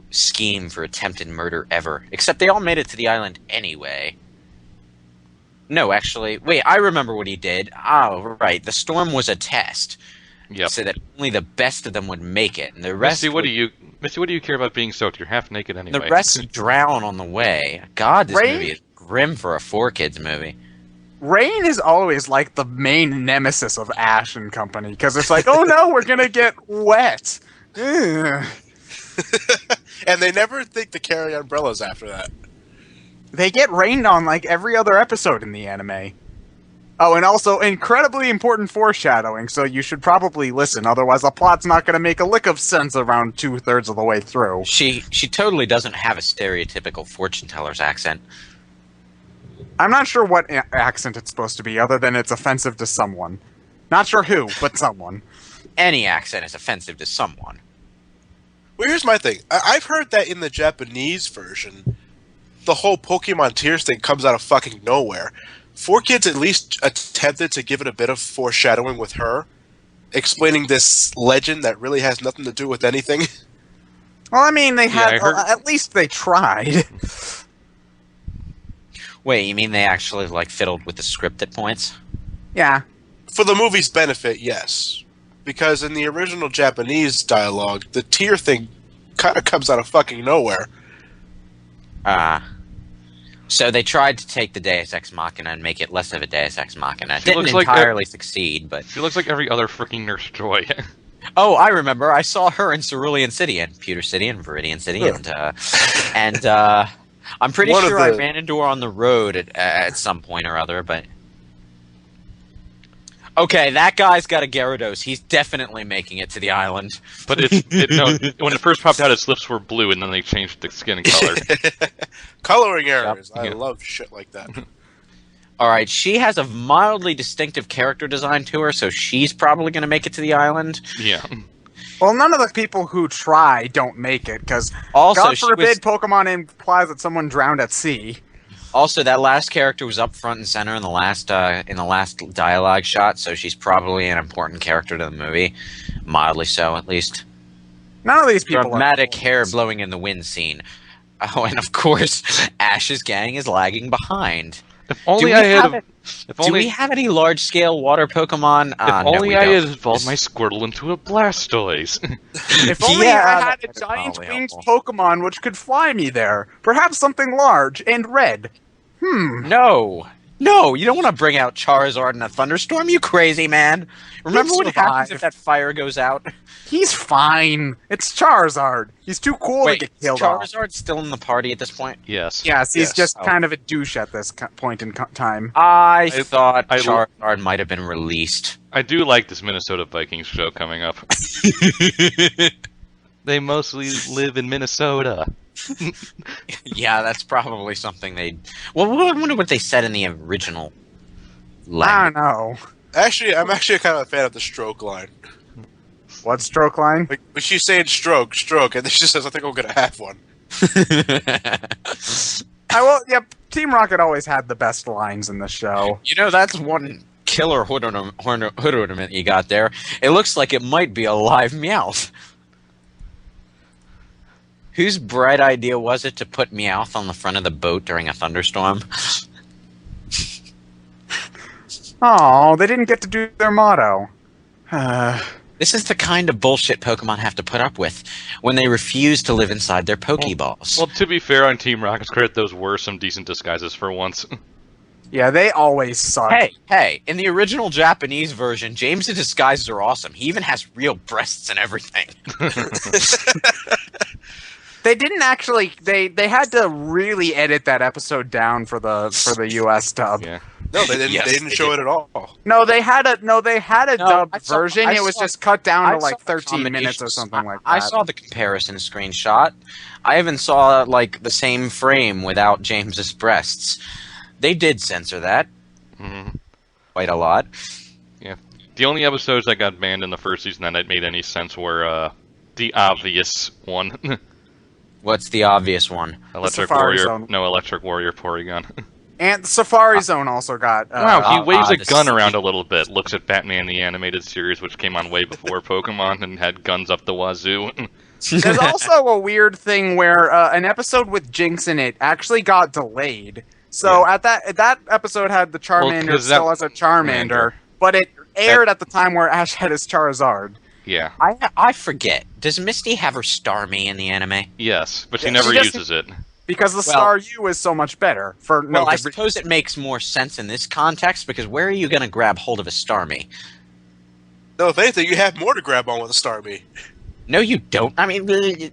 scheme for attempted murder ever. Except they all made it to the island anyway. No, actually, wait, I remember what he did. Oh, right, the storm was a test. Yep. So that only the best of them would make it, and the rest Misty, what do you care about being soaked? You're half naked anyway. the rest drown on the way. God, this Rain? movie is grim for a 4-kids movie. Rain is always like the main nemesis of Ash and Company, because it's like, oh no, we're gonna get wet. Ugh. And they never think to carry umbrellas after that. They get rained on like every other episode in the anime. Oh, and also incredibly important foreshadowing, so you should probably listen, otherwise the plot's not going to make a lick of sense around 2/3 of the way through. She totally doesn't have a stereotypical fortune teller's accent. I'm not sure what accent it's supposed to be, other than it's offensive to someone. Not sure who, but someone. Any accent is offensive to someone. Well, here's my thing. I've heard that in the Japanese version, the whole Pokemon Tears thing comes out of fucking nowhere. 4-kids at least attempted to give it a bit of foreshadowing with her, explaining this legend that really has nothing to do with anything. Well, I mean, they had. I heard- At least they tried. Wait, you mean they actually fiddled with the script at points? Yeah. For the movie's benefit, yes. Because in the original Japanese dialogue, the tear thing kind of comes out of fucking nowhere. So they tried to take the Deus Ex Machina and make it less of a Deus Ex Machina. It She didn't looks like entirely succeed, but... She looks like every other freaking Nurse Joy. Oh, I remember. I saw her in Cerulean City and Pewter City and Viridian City, and I'm pretty One of sure I the- ran into her on the road at some point or other, but... Okay, that guy's got a Gyarados. He's definitely making it to the island. But when it first popped out, its lips were blue, and then they changed the skin color. Coloring errors. Yep. I Yeah. love shit like that. Alright, she has a mildly distinctive character design to her, so she's probably going to make it to the island. Yeah. Well, none of the people who try don't make it, because Also, God she forbid was- Pokemon implies that someone drowned at sea. Also, that last character was up front and center in the last dialogue shot, so she's probably an important character to the movie, mildly so at least. None of these people Dramatic are hair blowing in the wind scene. Oh, and of course, Ash's gang is lagging behind. If only I had. If Do we only. have any large-scale water Pokemon? If No, only we I don't. had evolved my Squirtle into a Blastoise. If only Yeah, I had a that's giant probably winged helpful. Pokemon which could fly me there. Perhaps something large and red. No, you don't want to bring out Charizard in a thunderstorm, you crazy man. Remember He'll what happens survive. if that fire goes out? He's fine. It's Charizard. He's too cool Wait, to get is killed off. Charizard still in the party at this point? Yes. Yes, he's Yes. just Oh. kind of a douche at this point in time. I thought I- Charizard might have been released. I do like this Minnesota Vikings show coming up. They mostly live in Minnesota. Yeah, that's probably something they. Well, I wonder what they said in the original I language. don't know. Actually, I'm actually kind of a fan of the stroke line. What stroke line? Like, when she's saying stroke, and then she says, I think I'm going to have one. Yep, Team Rocket always had the best lines in the show. You know, that's one killer hood ornament you got there. It looks like it might be a live Meowth. Whose bright idea was it to put Meowth on the front of the boat during a thunderstorm? Oh, they didn't get to do their motto. This is the kind of bullshit Pokemon have to put up with when they refuse to live inside their Pokeballs. Well, to be fair, on Team Rocket's credit, those were some decent disguises for once. Yeah, they always suck. Hey, in the original Japanese version, James' disguises are awesome. He even has real breasts and everything. They didn't actually. They had to really edit that episode down for the US dub. Yeah. No, they didn't. Yes, they didn't they show did. it at all. No, they had a dubbed I version. It was saw- just cut down to I like saw the 13 minutes or combinations. something like that. I saw the comparison screenshot. I even saw like the same frame without James's breasts. They did censor that Mhm. quite a lot. Yeah. The only episodes that got banned in the first season that made any sense were the obvious one. What's the obvious one? Electric Safari Warrior. Zone. No, Electric Warrior Porygon. And Safari Zone also got. Wow, he waves a this- gun around a little bit. Looks at Batman the Animated Series, which came on way before Pokemon and had guns up the wazoo. There's also a weird thing where an episode with Jinx in it actually got delayed. So at that episode had the Charmander 'cause still that- as a Charmander, but it aired at the time where Ash had his Charizard. Yeah. I forget. Does Misty have her Starmie in the anime? Yes, but she Yeah, never she doesn't- uses it. Because the Well- Star U is so much better. For no Well, I good suppose it makes more sense in this context because where are you going to grab hold of a Starmie? No, if anything, you have more to grab on with a Starmie. No, you don't. I mean,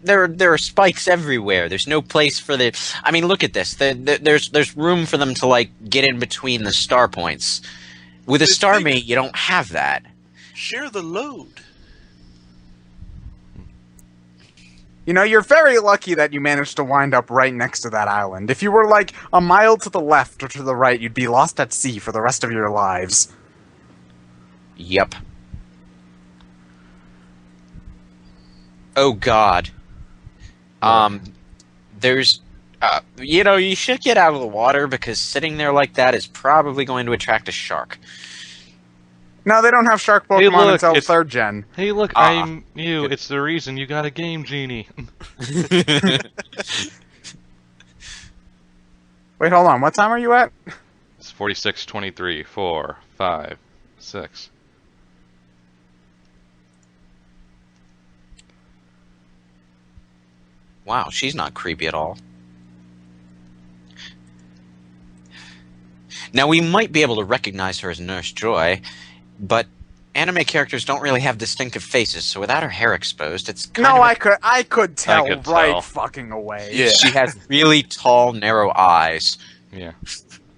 there are spikes everywhere. There's no place for the. I mean, look at this. There's room for them to like get in between the star points. With a It's Starmie, you don't have that. Share the load. You know, you're very lucky that you managed to wind up right next to that island. If you were like a mile to the left or to the right, you'd be lost at sea for the rest of your lives. Yep. Oh God. There's, you should get out of the water because sitting there like that is probably going to attract a shark. No, they don't have shark Hey, Pokemon look, until it's- 3rd gen. Hey, look, Ah. I'm you. It's the reason you got a Game Genie. Wait, hold on. What time are you at? It's 46, 23, 4, 5, 6. Wow, she's not creepy at all. Now, we might be able to recognize her as Nurse Joy, but anime characters don't really have distinctive faces, so without her hair exposed, it's kind No, of I could tell could right tell. fucking away. Yeah. She has really tall, narrow eyes. Yeah.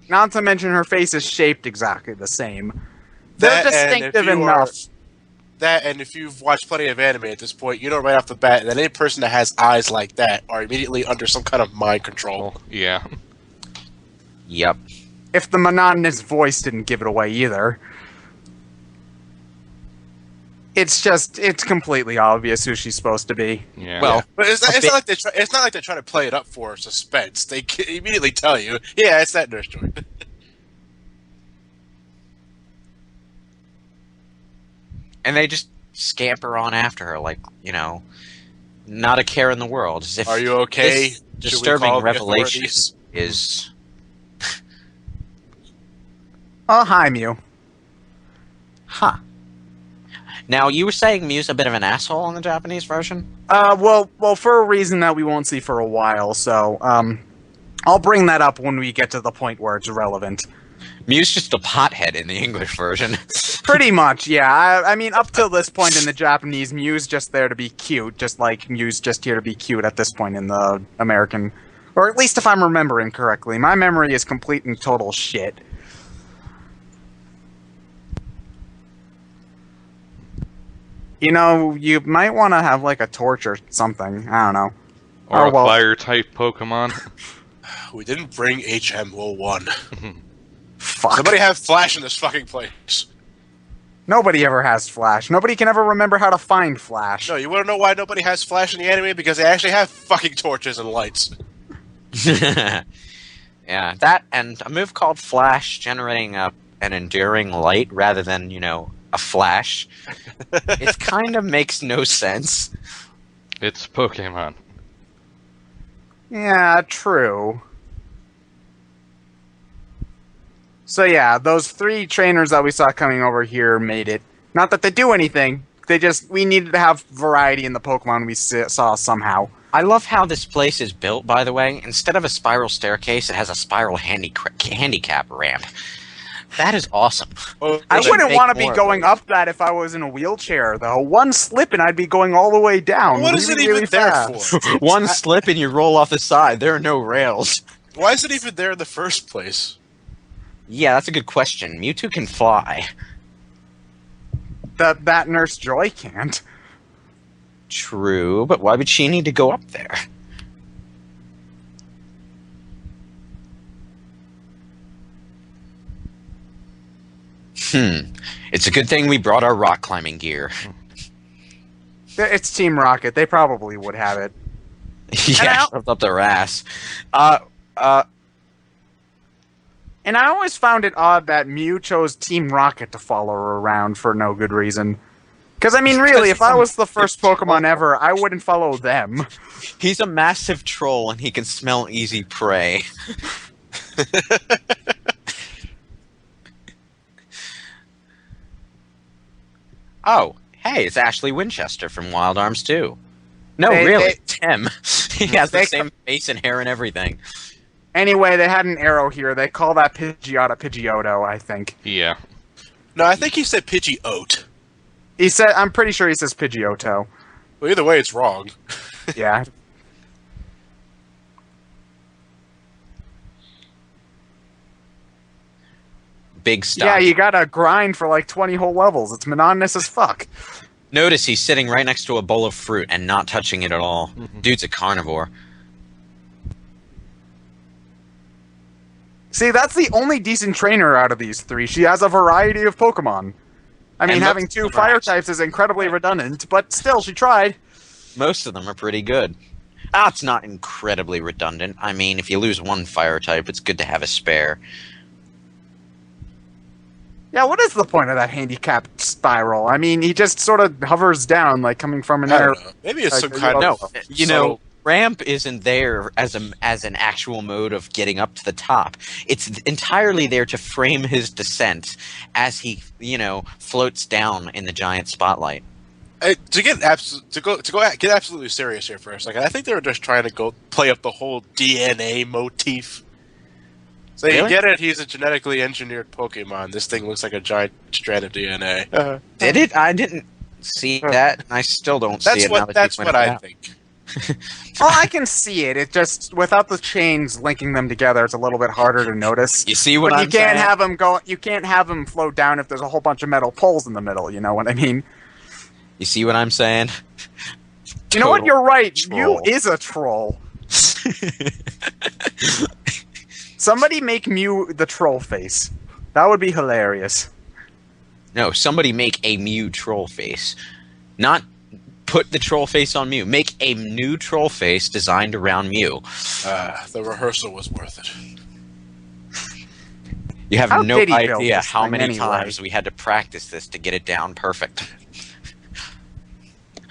Not to mention her face is shaped exactly the same. They're That, and if distinctive you are- enough. That, and if you've watched plenty of anime at this point, you know right off the bat that any person that has eyes like that are immediately under some kind of mind control. Yeah. Yep. If the monotonous voice didn't give it away either. It's completely obvious who she's supposed to be. Yeah. Well, But it's A not, bit- like it's not like they're trying to play it up for suspense. They immediately tell you, yeah, it's that Nurse Joy. and they just scamper on after her like, not a care in the world. As if Are you okay? this Should we disturbing call the revelation authorities? is... Oh, hi, Mew. Huh. Now, you were saying Mew's a bit of an asshole in the Japanese version? Well, for a reason that we won't see for a while, so, I'll bring that up when we get to the point where it's relevant. Mew's just a pothead in the English version. Pretty much, yeah. I mean, up till this point in the Japanese, Mew's just there to be cute, just like Mew's just here to be cute at this point in the American. Or at least if I'm remembering correctly. My memory is complete and total shit. You know, you might want to have, like, a torch or something. I don't know. Or Oh, a well. fire-type Pokemon. We didn't bring HM01. Fuck. Somebody have Flash in this fucking place. Nobody ever has Flash. Nobody can ever remember how to find Flash. No, you want to know why nobody has Flash in the anime? Because they actually have fucking torches and lights. Yeah, that and a move called Flash generating an enduring light rather than, a flash. It kind of makes no sense. It's Pokemon. Yeah, true. So yeah, those 3 trainers that we saw coming over here made it. Not that they do anything. We needed to have variety in the Pokemon we saw somehow. I love how this place is built, by the way. Instead of a spiral staircase, it has a spiral handicap ramp. That is awesome. Well, I should wouldn't make want to be more of going those. up that if I was in a wheelchair, though. One slip and I'd be going all the way down. what is it really, even really there fast. for? One slip and you roll off the side. There are no rails. Why is it even there in the first place? Yeah, that's a good question. Mewtwo can fly. That Nurse Joy can't. True, but why would she need to go up there? It's a good thing we brought our rock climbing gear. It's Team Rocket. They probably would have it. Yeah, shoved up their ass. And I always found it odd that Mew chose Team Rocket to follow her around for no good reason. Because, I mean, really, if I was the first Pokemon ever, I wouldn't follow them. He's a massive troll and he can smell easy prey. Oh, hey, it's Ashley Winchester from Wild Arms 2. No, really, it's him. He has the same face and hair and everything. Anyway, they had an arrow here. They call that Pidgeotto Pidgeotto, I think. Yeah. No, I think he said Pidgeot. I'm pretty sure he says Pidgeotto. Well, either way, it's wrong. Yeah. Big stock. Yeah, you gotta grind for like 20 whole levels. It's monotonous as fuck. Notice he's sitting right next to a bowl of fruit and not touching it at all. Dude's a carnivore. See, that's the only decent trainer out of these 3. She has a variety of Pokemon. I mean, And having most 2 of them are fire types is incredibly redundant, but still, she tried. Most of them are pretty good. It's not incredibly redundant. I mean, if you lose one fire type, it's good to have a spare. Yeah, what is the point of that handicapped spiral? I mean, he just sort of hovers down, like coming from an I arrow. don't know. Maybe it's Like, some you kind know, of... You know, ramp isn't there as an actual mode of getting up to the top. It's entirely there to frame his descent as he, floats down in the giant spotlight. Get absolutely serious here for a second. I think they were just trying to play up the whole DNA motif. So you Really? get it? He's a genetically engineered Pokemon. This thing looks like a giant strand of DNA. Did it? I didn't see that, and I still don't see it. now that That's you what pointed it I out. think. Oh, I can see it. It just without the chains linking them together, it's a little bit harder to notice. You see what But I'm you can't saying? have them go. You can't have them float down if there's a whole bunch of metal poles in the middle. You know what I mean? You see what I'm saying? You know what? Total You're right. troll. Mew is a troll. Somebody make Mew the troll face. That would be hilarious. No, somebody make a Mew troll face. Not put the troll face on Mew. Make a new troll face designed around Mew. The rehearsal was worth it. You have How no did he build idea this how thing many anyway? times we had to practice this to get it down perfect.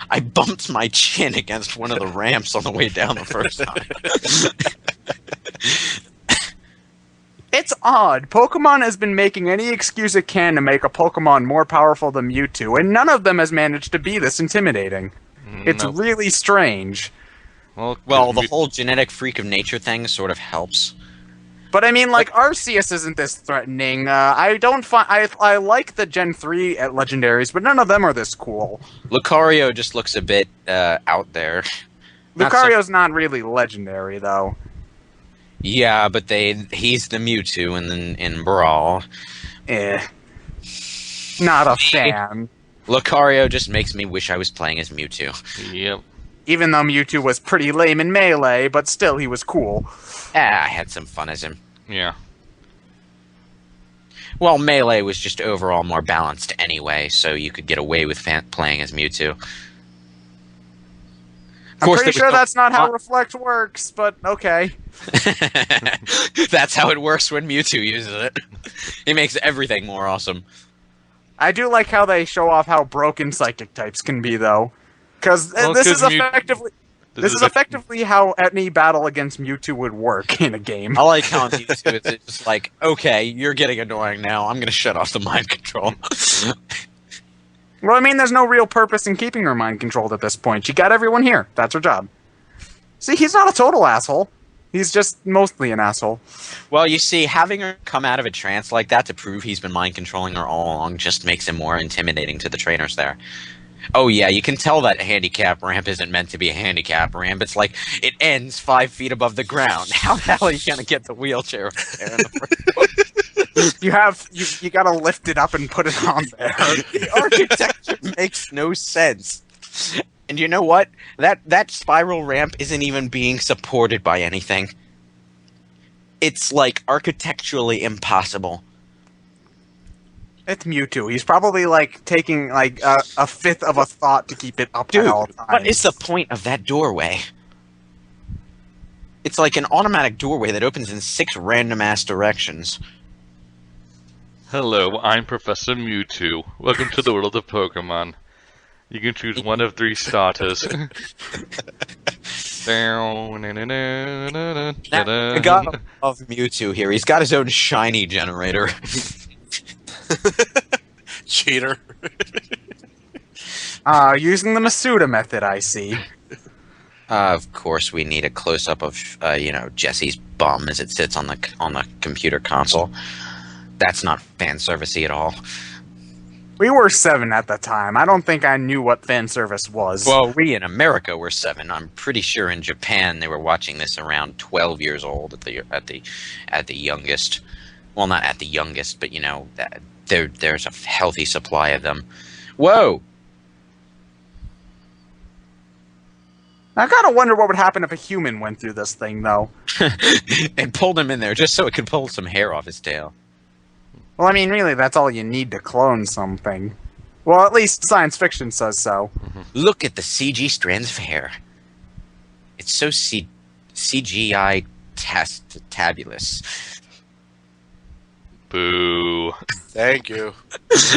I bumped my chin against one of the ramps on the way down the first time. It's odd. Pokemon has been making any excuse it can to make a Pokemon more powerful than Mewtwo, and none of them has managed to be this intimidating. It's Nope. really strange. Well, Well, the whole genetic freak of nature thing sort of helps. But I mean, like, Arceus isn't this threatening. I don't find I like the Gen 3 at legendaries, but none of them are this cool. Lucario just looks a bit out there. Not so- Lucario's not really legendary, though. Yeah, but he's the Mewtwo in Brawl. Eh. Not a fan. Lucario just makes me wish I was playing as Mewtwo. Yep. Even though Mewtwo was pretty lame in Melee, but still, he was cool. I had some fun as him. Yeah. Well, Melee was just overall more balanced anyway, so you could get away with playing as Mewtwo. I'm pretty sure that's not how Reflect works, but okay. That's how it works when Mewtwo uses it. He makes everything more awesome. I do like how they show off how broken Psychic types can be, though. Because Well, this 'cause is effectively... This is effectively how any battle against Mewtwo would work in a game. I like how Mewtwo it's just like, okay, you're getting annoying now. I'm gonna shut off the mind control. Well, I mean, there's no real purpose in keeping her mind controlled at this point. She got everyone here. That's her job. See, he's not a total asshole. He's just mostly an asshole. Well, you see, having her come out of a trance like that to prove he's been mind controlling her all along just makes him more intimidating to the trainers there. Oh yeah, you can tell that handicap ramp isn't meant to be a handicap ramp. It's like, it ends 5 feet above the ground. How the hell are you gonna get the wheelchair there in the first place? You gotta lift it up and put it on there. The architecture makes no sense. And you know what? That spiral ramp isn't even being supported by anything. It's like architecturally impossible. It's Mewtwo. He's probably like taking like a fifth of a thought to keep it up at all times. What is the point of that doorway? It's like an automatic doorway that opens in 6 random ass directions. Hello, I'm Professor Mewtwo. Welcome to the world of Pokemon. You can choose one of 3 starters. Now, the god of Mewtwo here. He's got his own shiny generator. Cheater. Using the Masuda method, I see. Of course, we need a close-up of, Jesse's bum as it sits on the computer console. That's not fan servicey at all. We were 7 at the time. I don't think I knew what fan service was. Well, we in America were 7. I'm pretty sure in Japan they were watching this around 12 years old at the youngest. Well, not at the youngest, but there's a healthy supply of them. Whoa! I gotta wonder what would happen if a human went through this thing, though. And pulled him in there just so it could pull some hair off his tail. Well, I mean, really, that's all you need to clone something. Well, at least science fiction says so. Look at the CG strands of hair. It's so CGI tabulous. Boo. Thank you.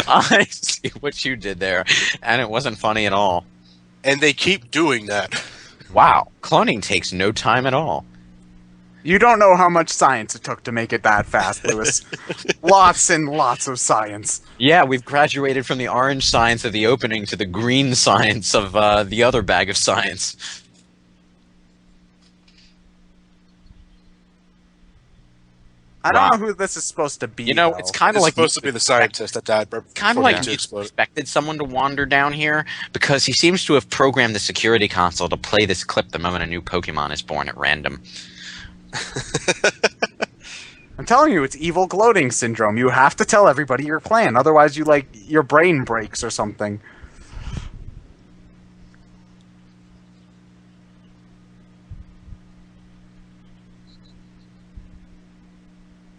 I see what you did there, and it wasn't funny at all. And they keep doing that. Wow, cloning takes no time at all. You don't know how much science it took to make it that fast, Lewis. Lots and lots of science. Yeah, we've graduated from the orange science of the opening to the green science of the other bag of science. I don't know who this is supposed to be. Though. It's kind of like supposed to be the scientist that died. Kind of like you expected someone to wander down here, because he seems to have programmed the security console to play this clip the moment a new Pokemon is born at random. I'm telling you, it's evil gloating syndrome. You have to tell everybody your plan, otherwise your brain breaks or something.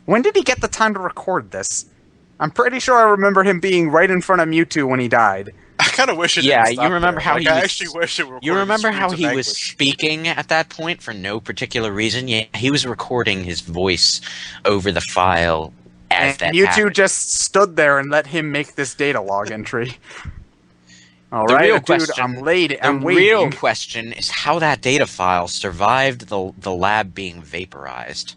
When did he get the time to record this? I'm pretty sure I remember him being right in front of Mewtwo when he died. I kind of wish it. Yeah, didn't you remember there. how he I was, actually wish it were. You remember how he was language. speaking at that point for no particular reason? Yeah, he was recording his voice over the file as that Mewtwo happened. just stood there and let him make this data log entry. All The right, real dude, question- I'm late. I'm The waiting. real question is how that data file survived the lab being vaporized.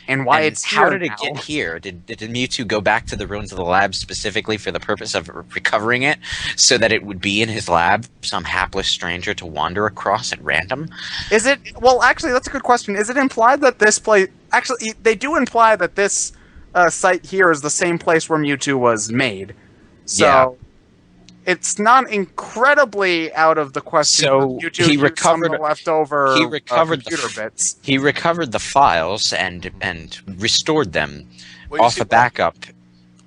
And why And it's how here did it now. get here? Did Mewtwo go back to the ruins of the lab specifically for the purpose of recovering it, so that it would be in his lab, some hapless stranger to wander across at random? Is it? Well, actually, that's a good question. Is it implied that this place? Actually, they do imply that this site here is the same place where Mewtwo was made. So Yeah. it's not incredibly out of the question. So that Mewtwo he used recovered- some of the leftover he recovered the computer bits. He recovered the files and restored them Well, you off see, a backup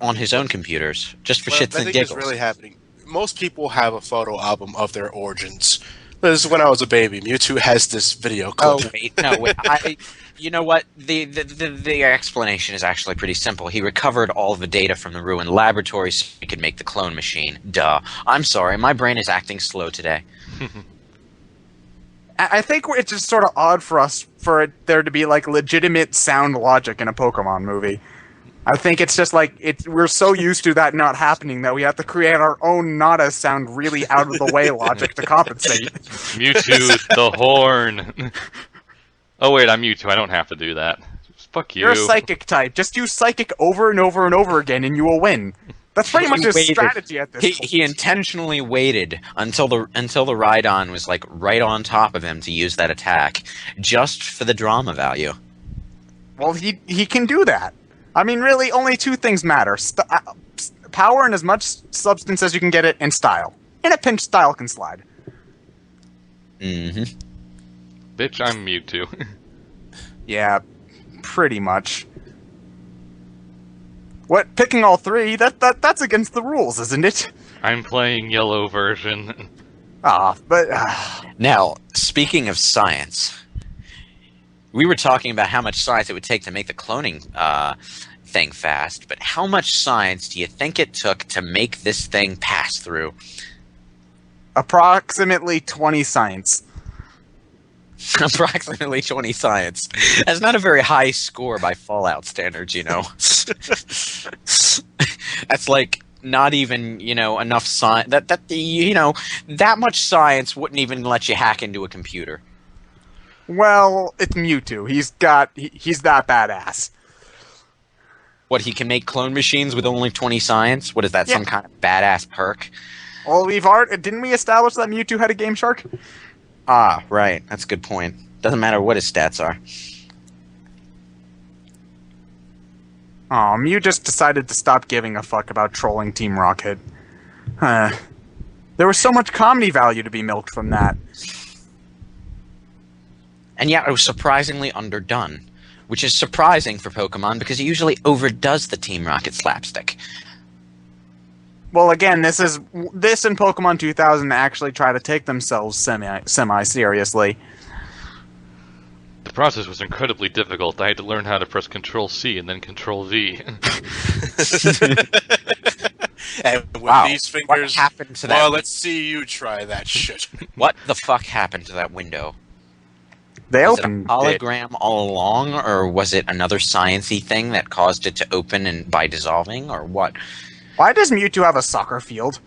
on his own computers, just for What shits I and think giggles. is really happening. Most people have a photo album of their origins. This is when I was a baby. Mewtwo has this video Oh clip. wait. You know what? The explanation is actually pretty simple. He recovered all the data from the ruined laboratory so he could make the clone machine. Duh. I'm sorry, my brain is acting slow today. I think it's just sort of odd for there to be like legitimate sound logic in a Pokemon movie. I think it's just like we're so used to that not happening that we have to create our own not as sound really out of the way logic to compensate. Mewtwo, the horn. Oh wait, I'm Mewtwo. I don't have to do that. Fuck you. You're a psychic type. Just use psychic over and over and over again, and you will win. That's pretty much his strategy at this point. He intentionally waited until the Rhydon was like right on top of him to use that attack, just for the drama value. Well, he can do that. I mean, really, only two things matter: power and as much substance as you can get it, and style. In a pinch, style can slide. Mm-hmm. Bitch, I'm Mewtwo. Yeah, pretty much. What, picking all three? That's against the rules, isn't it? I'm playing yellow version. Now, speaking of science, we were talking about how much science it would take to make the cloning thing fast, but how much science do you think it took to make this thing pass through? Approximately 20 science. Approximately 20 science. That's not a very high score by Fallout standards, you know. That's like not even, enough science. That much science wouldn't even let you hack into a computer. Well, it's Mewtwo. He's that badass. What, he can make clone machines with only 20 science? What is that, some kind of badass perk? Well, didn't we establish that Mewtwo had a Game Shark? Ah, right. That's a good point. Doesn't matter what his stats are. Aw, Mew just decided to stop giving a fuck about trolling Team Rocket. There was so much comedy value to be milked from that. And yet it was surprisingly underdone. Which is surprising for Pokemon because it usually overdoes the Team Rocket slapstick. Well, again, this and Pokemon 2000 actually try to take themselves semi-seriously. The process was incredibly difficult. I had to learn how to press Control-C and then Control-V. And with Wow. these fingers, What happened to that? well, let's see you try that shit. What the fuck happened to that window? They Was it a opened it. hologram all along, or was it another sciencey thing that caused it to open and by dissolving, or what? Why does Mewtwo have a soccer field?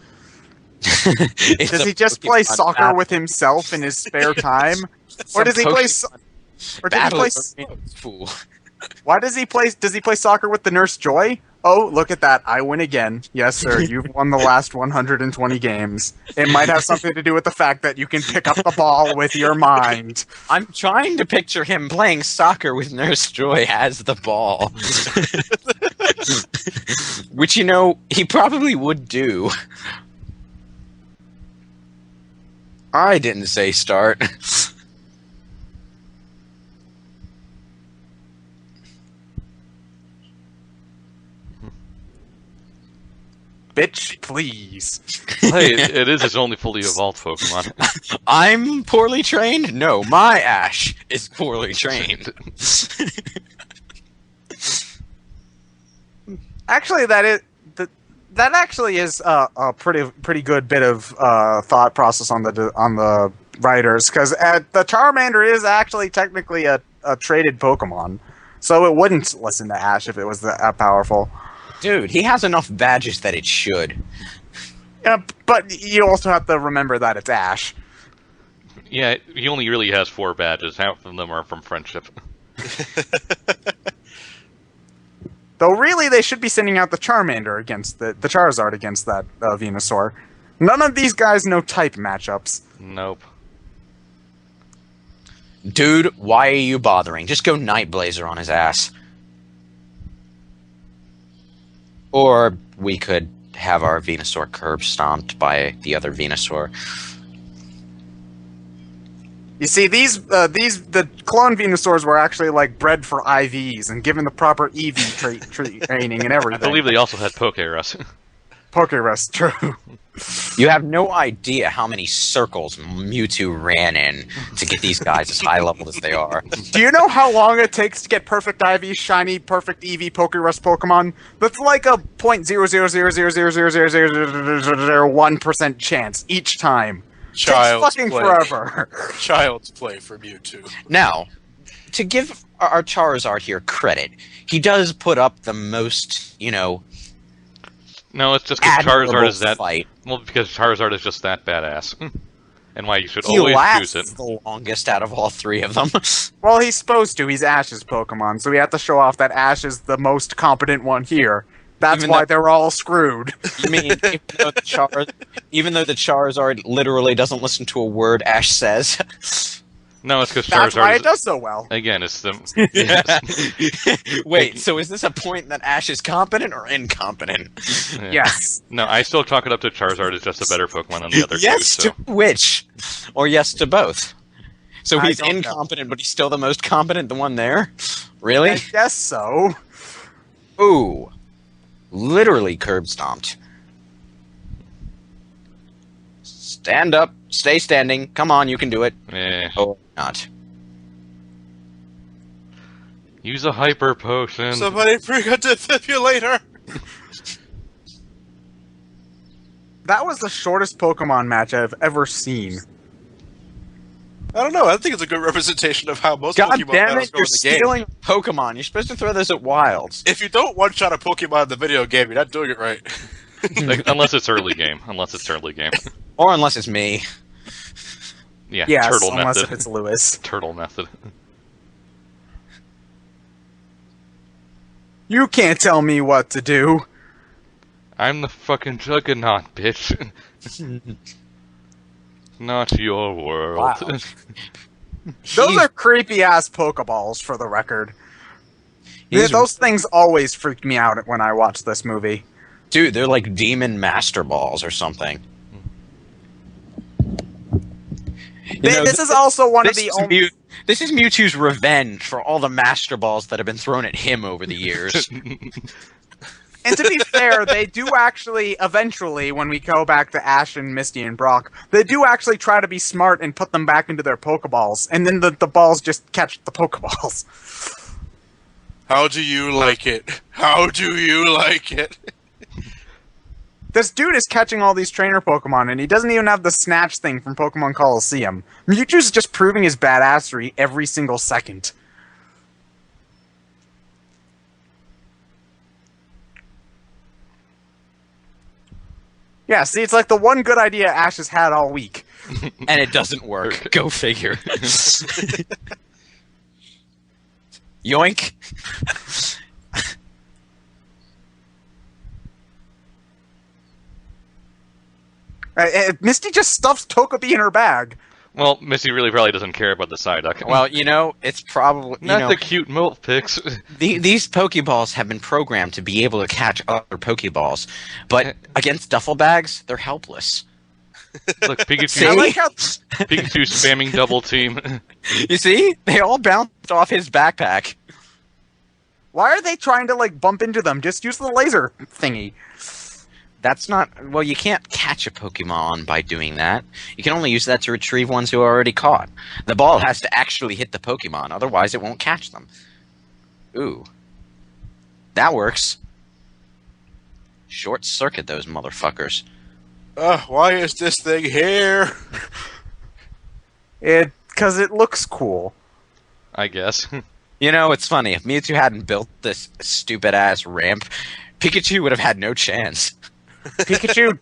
Does he just play soccer with himself in his spare time? Or does he play... Or does he play... Fool. Why does he play... Does he play soccer with the Nurse Joy? Oh, look at that. I win again. Yes, sir. You've won the last 120 games. It might have something to do with the fact that you can pick up the ball with your mind. I'm trying to picture him playing soccer with Nurse Joy as the ball. Which, he probably would do. I didn't say start. Bitch, please. Hey, it is his only fully evolved Pokemon. I'm poorly trained? No, my Ash is poorly trained. Actually, that actually is a pretty good bit of thought process on the writers, because the Charmander is actually technically a traded Pokemon, so it wouldn't listen to Ash if it was that powerful. Dude, he has enough badges that it should. Yeah, but you also have to remember that it's Ash. Yeah, he only really has 4 badges. Half of them are from friendship. Though really, they should be sending out the Charmander against the Charizard against that Venusaur. None of these guys know type matchups. Nope. Dude, why are you bothering? Just go Night Blazer on his ass. Or we could have our Venusaur curb stomped by the other Venusaur. You see, the clone Venusaurs were actually like bred for IVs and given the proper EV training and everything. I believe they also had Pokerus. Pokerus, true. You have no idea how many circles Mewtwo ran in to get these guys as high level as they are. Do you know how long it takes to get perfect IV, shiny, perfect EV Pokerus Pokemon? That's like a 0.000000001% chance each time. Child's takes fucking play. forever. Child's play for Mewtwo. Now, to give our Charizard here credit, he does put up the most, No, it's just because admirable Charizard is that. fight. Well, because Charizard is just that badass, and why you should He always lasts choose it. the longest out of all three of them. Well, he's supposed to. He's Ash's Pokemon, so we have to show off that Ash is the most competent one here. That's Even why though- they're all screwed. You mean even though the Charizard literally doesn't listen to a word Ash says? No, it's because That's why Charizard it does so well. again, it's the yes. Wait, so is this a point that Ash is competent or incompetent? Yeah. Yes. No, I still chalk it up to Charizard is just a better Pokemon than the other Yes two. So. to which? Or yes to both? So I he's don't know. incompetent, but he's still the most competent, the one there? Really? I guess so. Ooh. Literally curb stomped. Stand up. Stay standing. Come on, you can do it. Eh. Or not. Use a Hyper Potion. Somebody bring a defibrillator. That was the shortest Pokemon match I've ever seen. I don't know. I think it's a good representation of how most God Pokemon damn battles it, go you're in the game. stealing Pokemon. You're supposed to throw those at Wilds. If you don't one-shot a Pokemon in the video game, you're not doing it right. Like, unless it's early game. Or unless it's me. Yeah, Yes, turtle unless method. if it's Lewis. Turtle method. You can't tell me what to do. I'm the fucking juggernaut, bitch. Not your world. Wow. Those He's- are creepy ass Pokeballs, for the record. he's- Those things always freaked me out when I watched this movie. Dude, they're like demon master balls or something. You know, This is also one of this the is only. This is Mewtwo's revenge for all the master balls that have been thrown at him over the years. And to be fair, they do actually, eventually, when we go back to Ash and Misty and Brock, they do actually try to be smart and put them back into their Pokeballs, and then the balls just catch the Pokeballs. How do you like it? How do you like it? This dude is catching all these trainer Pokemon, and he doesn't even have the snatch thing from Pokemon Coliseum. Mewtwo's just proving his badassery every single second. Yeah, see, it's like the one good idea Ash has had all week. And it doesn't work. Go figure. Yoink. Misty just stuffs Togepi in her bag. Well, Missy really probably doesn't care about the Psyduck. Well, you know, it's probably... You not know, the cute milk pics. these Pokeballs have been programmed to be able to catch other Pokeballs, but against duffel bags, they're helpless. Look, Pikachu, See? I like how Pikachu spamming double team. You see? They all bounced off his backpack. why are they trying to like bump into them? Just use the laser thingy. That's not... Well, you can't catch a Pokemon by doing that. You can only use that to retrieve ones who are already caught. The ball has to actually hit the Pokemon, otherwise it won't catch them. Ooh. That works. Short circuit those motherfuckers. Why is this thing here? Because it looks cool. I guess. You know, it's funny. If Mewtwo hadn't built this stupid-ass ramp, Pikachu would have had no chance. Pikachu.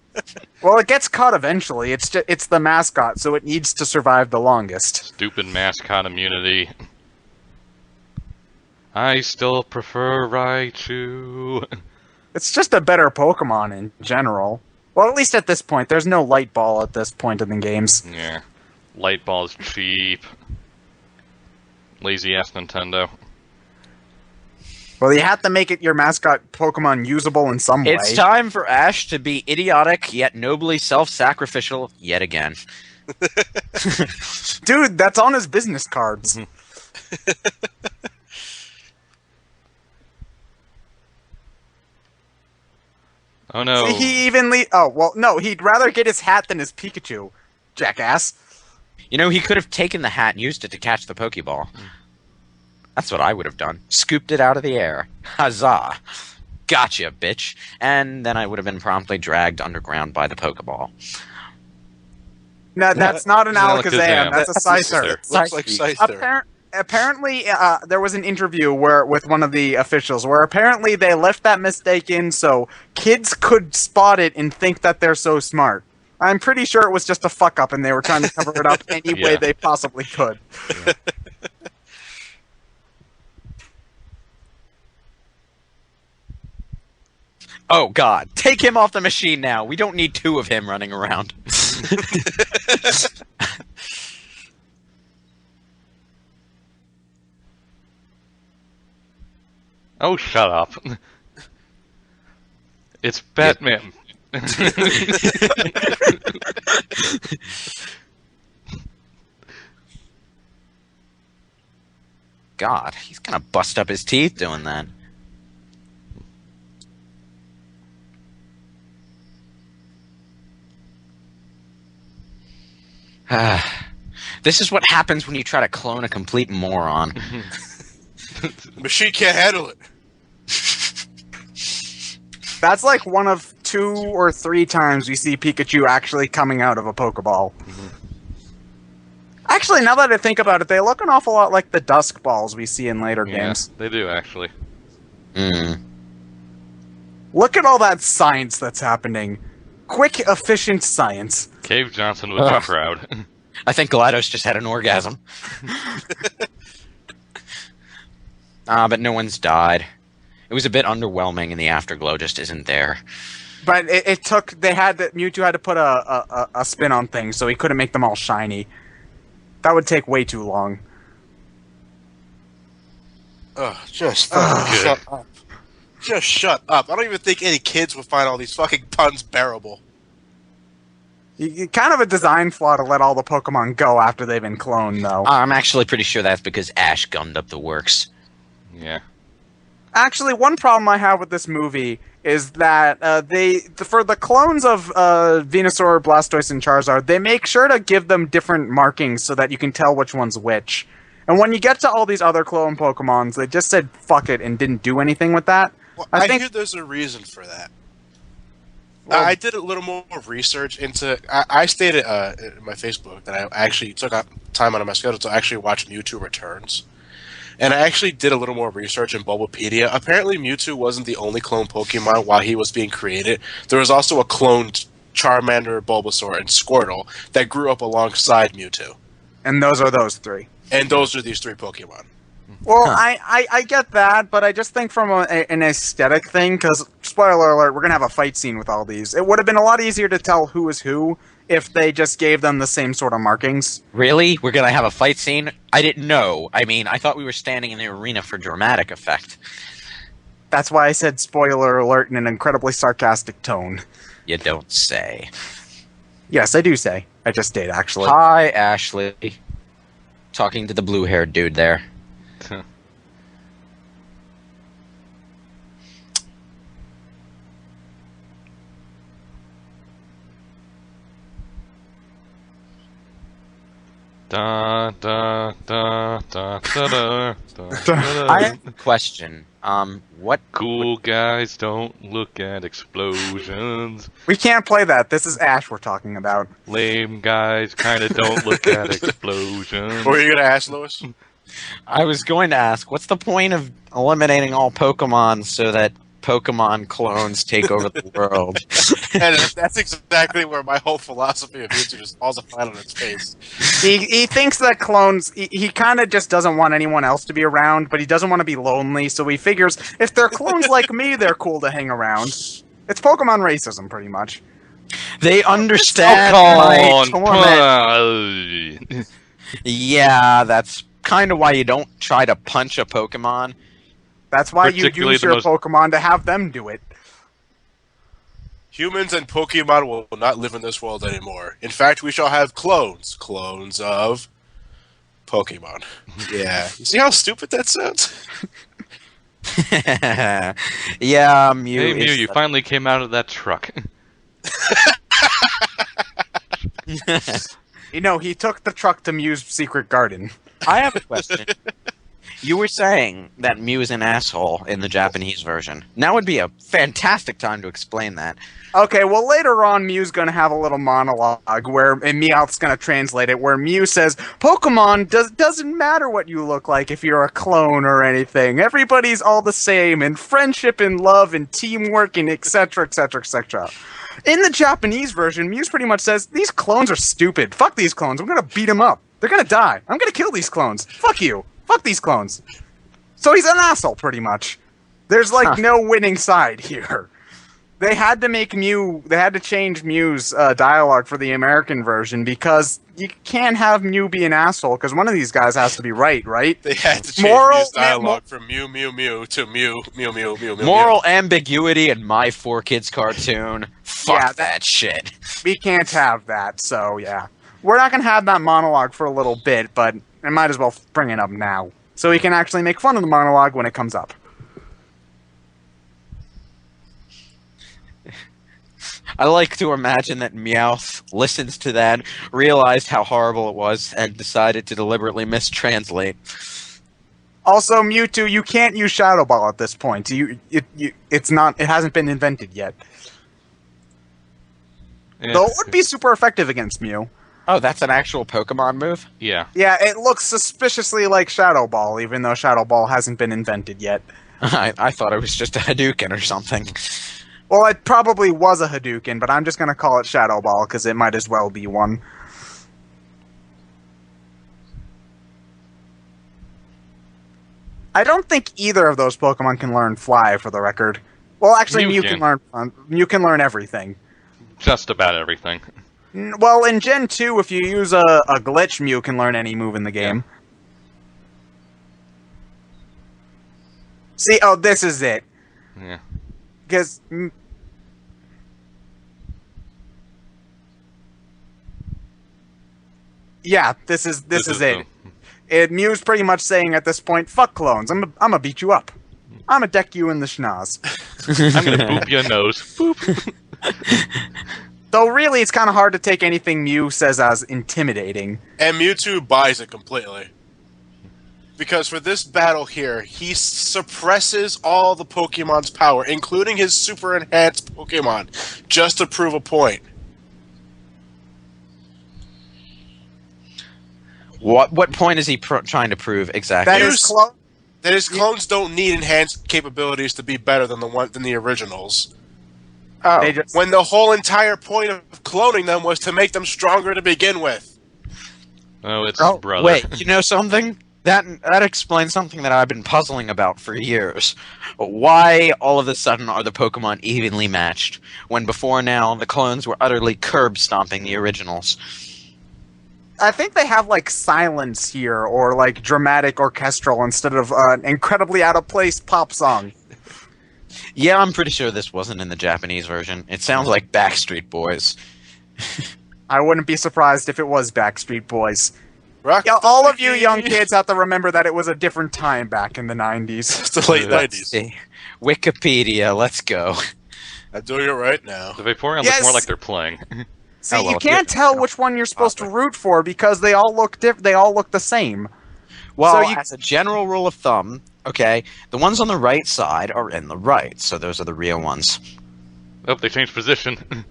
Well, it gets caught eventually. It's the mascot, so it needs to survive the longest. Stupid mascot immunity. I still prefer Raichu. It's just a better Pokemon in general. Well, at least at this point, there's no Light Ball at this point in the games. Yeah. Light Ball's cheap. Lazy ass Nintendo. Well, you have to make it your mascot Pokemon usable in some way. It's time for Ash to be idiotic yet nobly self-sacrificial yet again. Dude, that's on his business cards. Oh no. See, he even oh, well, no, he'd rather get his hat than his Pikachu, jackass. You know, he could have taken the hat and used it to catch the Pokeball. That's what I would have done. Scooped it out of the air. Huzzah. Gotcha, bitch. And then I would have been promptly dragged underground by the Pokeball. No, that's not an Alakazam. Alakazam, that's a Scyther. Looks like Scyther. apparently there was an interview with one of the officials where apparently they left that mistake in so kids could spot it and think that they're so smart. I'm pretty sure it was just a fuck up and they were trying to cover it up any way they possibly could. Yeah. Oh God, take him off the machine now. We don't need two of him running around. Oh, shut up. It's Batman. God, he's gonna bust up his teeth doing that. This is what happens when you try to clone a complete moron. The machine can't handle it. That's like one of 2 or 3 times we see Pikachu actually coming out of a Pokeball. Actually, now that I think about it, they look an awful lot like the Dusk Balls we see in later games. They do, actually. Look at all that science that's happening. Quick, efficient science. Cave Johnson would be proud. I think GLaDOS just had an orgasm. But no one's died. It was a bit underwhelming, and the afterglow just isn't there. But it took. Mewtwo had to put a spin on things, so he couldn't make them all shiny. That would take way too long. Ugh, just fucking shut up. Just shut up. I don't even think any kids would find all these fucking puns bearable. Kind of a design flaw to let all the Pokemon go after they've been cloned, though. I'm actually pretty sure that's because Ash gummed up the works. Yeah. Actually, one problem I have with this movie is that for the clones of Venusaur, Blastoise, and Charizard, they make sure to give them different markings so that you can tell which one's which. And when you get to all these other clone Pokemons, they just said fuck it and didn't do anything with that. Well, I I think hear there's a reason for that. Well, I did a little more research into. I stated in my Facebook that I actually took out time out of my schedule to actually watch Mewtwo Returns, and I actually did a little more research in Bulbapedia. Apparently, Mewtwo wasn't the only clone Pokemon while he was being created. There was also a cloned Charmander, Bulbasaur, and Squirtle that grew up alongside Mewtwo, and those are those 3. and those are these 3 Pokemon. Well, I get that, but I just think from an aesthetic thing, because, spoiler alert, we're going to have a fight scene with all these. It would have been a lot easier to tell who is who if they just gave them the same sort of markings. Really? We're gonna have a fight scene? I didn't know. I mean, I thought we were standing in the arena for dramatic effect. That's why I said spoiler alert in an incredibly sarcastic tone. You don't say. Yes, I do say. I just did, actually. Hi, Ashley. Talking to the blue-haired dude there. Da da da da da da da. I have a question. What Cool guys don't look at explosions. We can't play that. This is Ash we're talking about. Lame guys kind of don't look at explosions. What were you gonna ask, Lewis? I was going to ask, what's the point of eliminating all Pokemon so that Pokemon clones take over the world? And that's exactly where my whole philosophy of Mewtwo just falls apart on its face. He thinks that clones... He kind of just doesn't want anyone else to be around, but he doesn't want to be lonely, so he figures if they're clones like me, they're cool to hang around. It's Pokemon racism, pretty much. They understand my torment. Yeah, that's kind of why you don't try to punch a Pokemon. That's why you Particularly use the your most- Pokemon to have them do it. Humans and Pokemon will not live in this world anymore. In fact, we shall have clones. Clones of Pokemon. Yeah. You see how stupid that sounds? Yeah, Mew. Hey Mew, is you the- finally came out of that truck. You know, he took the truck to Mew's secret garden. I have a question. You were saying that Mew is an asshole in the Japanese version. Now would be a fantastic time to explain that. Okay, well, later on, Mew's going to have a little monologue where, and Meowth's going to translate it, where Mew says, Pokemon doesn't matter what you look like if you're a clone or anything. Everybody's all the same, and friendship and love and teamwork and etc., etc., etc. In the Japanese version, Mew pretty much says, these clones are stupid. Fuck these clones. I'm going to beat them up. They're going to die. I'm going to kill these clones. Fuck you. Fuck these clones. So he's an asshole, pretty much. There's, like, no winning side here. They had to make Mew. They had to change Mew's dialogue for the American version because you can't have Mew be an asshole because one of these guys has to be right? They had to change Mew's dialogue from Mew Mew Mew to Mew Mew Mew Mew Mew. Moral ambiguity in my 4Kids cartoon. Fuck that shit. We can't have that. So yeah, we're not gonna have that monologue for a little bit, but I might as well bring it up now so we can actually make fun of the monologue when it comes up. I like to imagine that Meowth listens to that, realized how horrible it was, and decided to deliberately mistranslate. Also, Mewtwo, you can't use Shadow Ball at this point. It's not. It hasn't been invented yet. Yeah. Though it would be super effective against Mew. Oh, that's an actual Pokemon move? Yeah. Yeah, it looks suspiciously like Shadow Ball, even though Shadow Ball hasn't been invented yet. I thought it was just a Hadouken or something. Well, it probably was a Hadouken, but I'm just going to call it Shadow Ball, because it might as well be one. I don't think either of those Pokemon can learn Fly, for the record. Well, actually, Mew can learn everything. Just about everything. Well, in Gen 2, if you use a glitch, Mew can learn any move in the game. See, oh, this is it. Yeah. Because... Yeah, this is it. Mew's pretty much saying at this point, fuck clones, I'm gonna beat you up. I'm gonna deck you in the schnoz. I'm gonna boop your nose. Boop. Though really, it's kind of hard to take anything Mew says as intimidating. And Mewtwo buys it completely. Because for this battle here, he suppresses all the Pokemon's power, including his super enhanced Pokemon, just to prove a point. What point is he trying to prove exactly? That his clones don't need enhanced capabilities to be better than the originals. Oh. When the whole entire point of cloning them was to make them stronger to begin with. Oh, it's brother. Wait, you know something? That explains something that I've been puzzling about for years. Why, all of a sudden, are the Pokemon evenly matched, when before now, the clones were utterly curb-stomping the originals? I think they have, like, silence here, or, like, dramatic orchestral instead of an incredibly out-of-place pop song. Yeah, I'm pretty sure this wasn't in the Japanese version. It sounds like Backstreet Boys. I wouldn't be surprised if it was Backstreet Boys. Yeah, all of you young kids have to remember that it was a different time back in the 90s. It's the late 90s. Wikipedia, let's go. I'm doing it right now. The Vaporeon looks more like they're playing. See, you can't tell which one you're supposed to root for because they all look they all look the same. Well, as a general rule of thumb, okay, the ones on the right side are in the right, so those are the real ones. Oh, they changed position.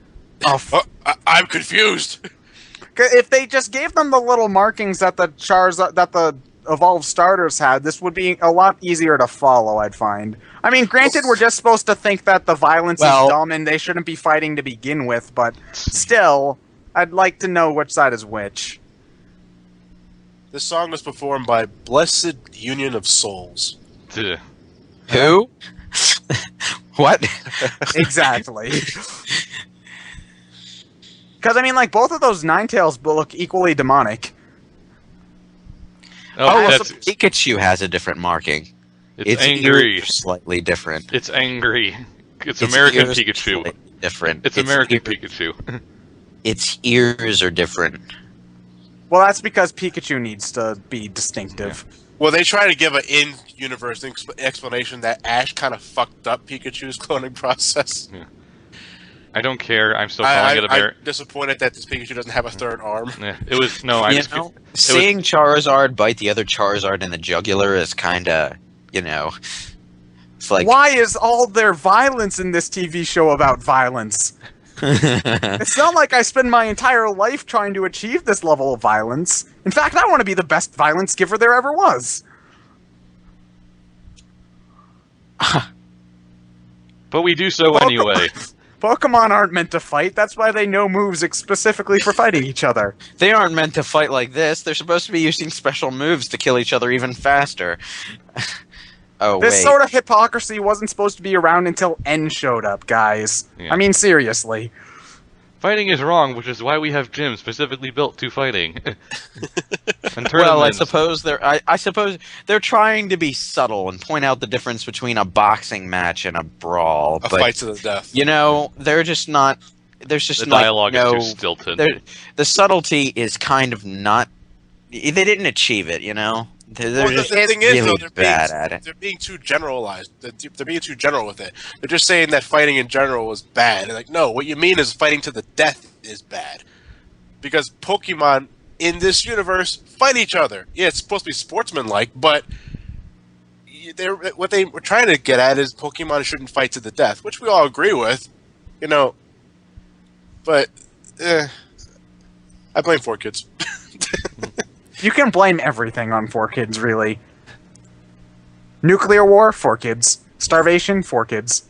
I'm confused. If they just gave them the little markings that the evolved starters had, this would be a lot easier to follow, I'd find. I mean, granted, we're just supposed to think that the violence is dumb and they shouldn't be fighting to begin with, but still, I'd like to know which side is which. This song was performed by Blessed Union of Souls. Who? What? Exactly. Because, I mean, like, both of those Ninetales look equally demonic. Also, Pikachu has a different marking. It's angry. Slightly different. It's angry. It's American Pikachu. Different. It's American Pikachu. Its ears are different. Well, that's because Pikachu needs to be distinctive. Well, they try to give an I don't care. I'm still calling it a I'm disappointed that this Pikachu doesn't have a third arm. Yeah, it was no. I just seeing Charizard bite the other Charizard in the jugular is kind of, it's like. Why is all their violence in this TV show about violence? It's not like I spend my entire life trying to achieve this level of violence. In fact, I want to be the best violence giver there ever was. But we do so anyway. Pokemon aren't meant to fight. That's why they know moves specifically for fighting each other. They aren't meant to fight like this. They're supposed to be using special moves to kill each other even faster. This sort of hypocrisy wasn't supposed to be around until N showed up, guys. Yeah. I mean, seriously. Fighting is wrong, which is why we have gyms specifically built to fighting. Well, I suppose they're trying to be subtle and point out the difference between a boxing match and a brawl. A fight to the death. They're just not. There's just the dialogue is too stilted. The subtlety is kind of not. They didn't achieve it. They're the thing is, really though, bad at it. They're being too generalized. They're being too general with it. They're just saying that fighting in general is bad. Like, no, what you mean is fighting to the death is bad. Because Pokemon in this universe fight each other. Yeah, it's supposed to be sportsmanlike, but what they were trying to get at is Pokemon shouldn't fight to the death, which we all agree with, But I blame 4Kids. You can blame everything on 4Kids, really. Nuclear war, 4Kids. Starvation, 4Kids.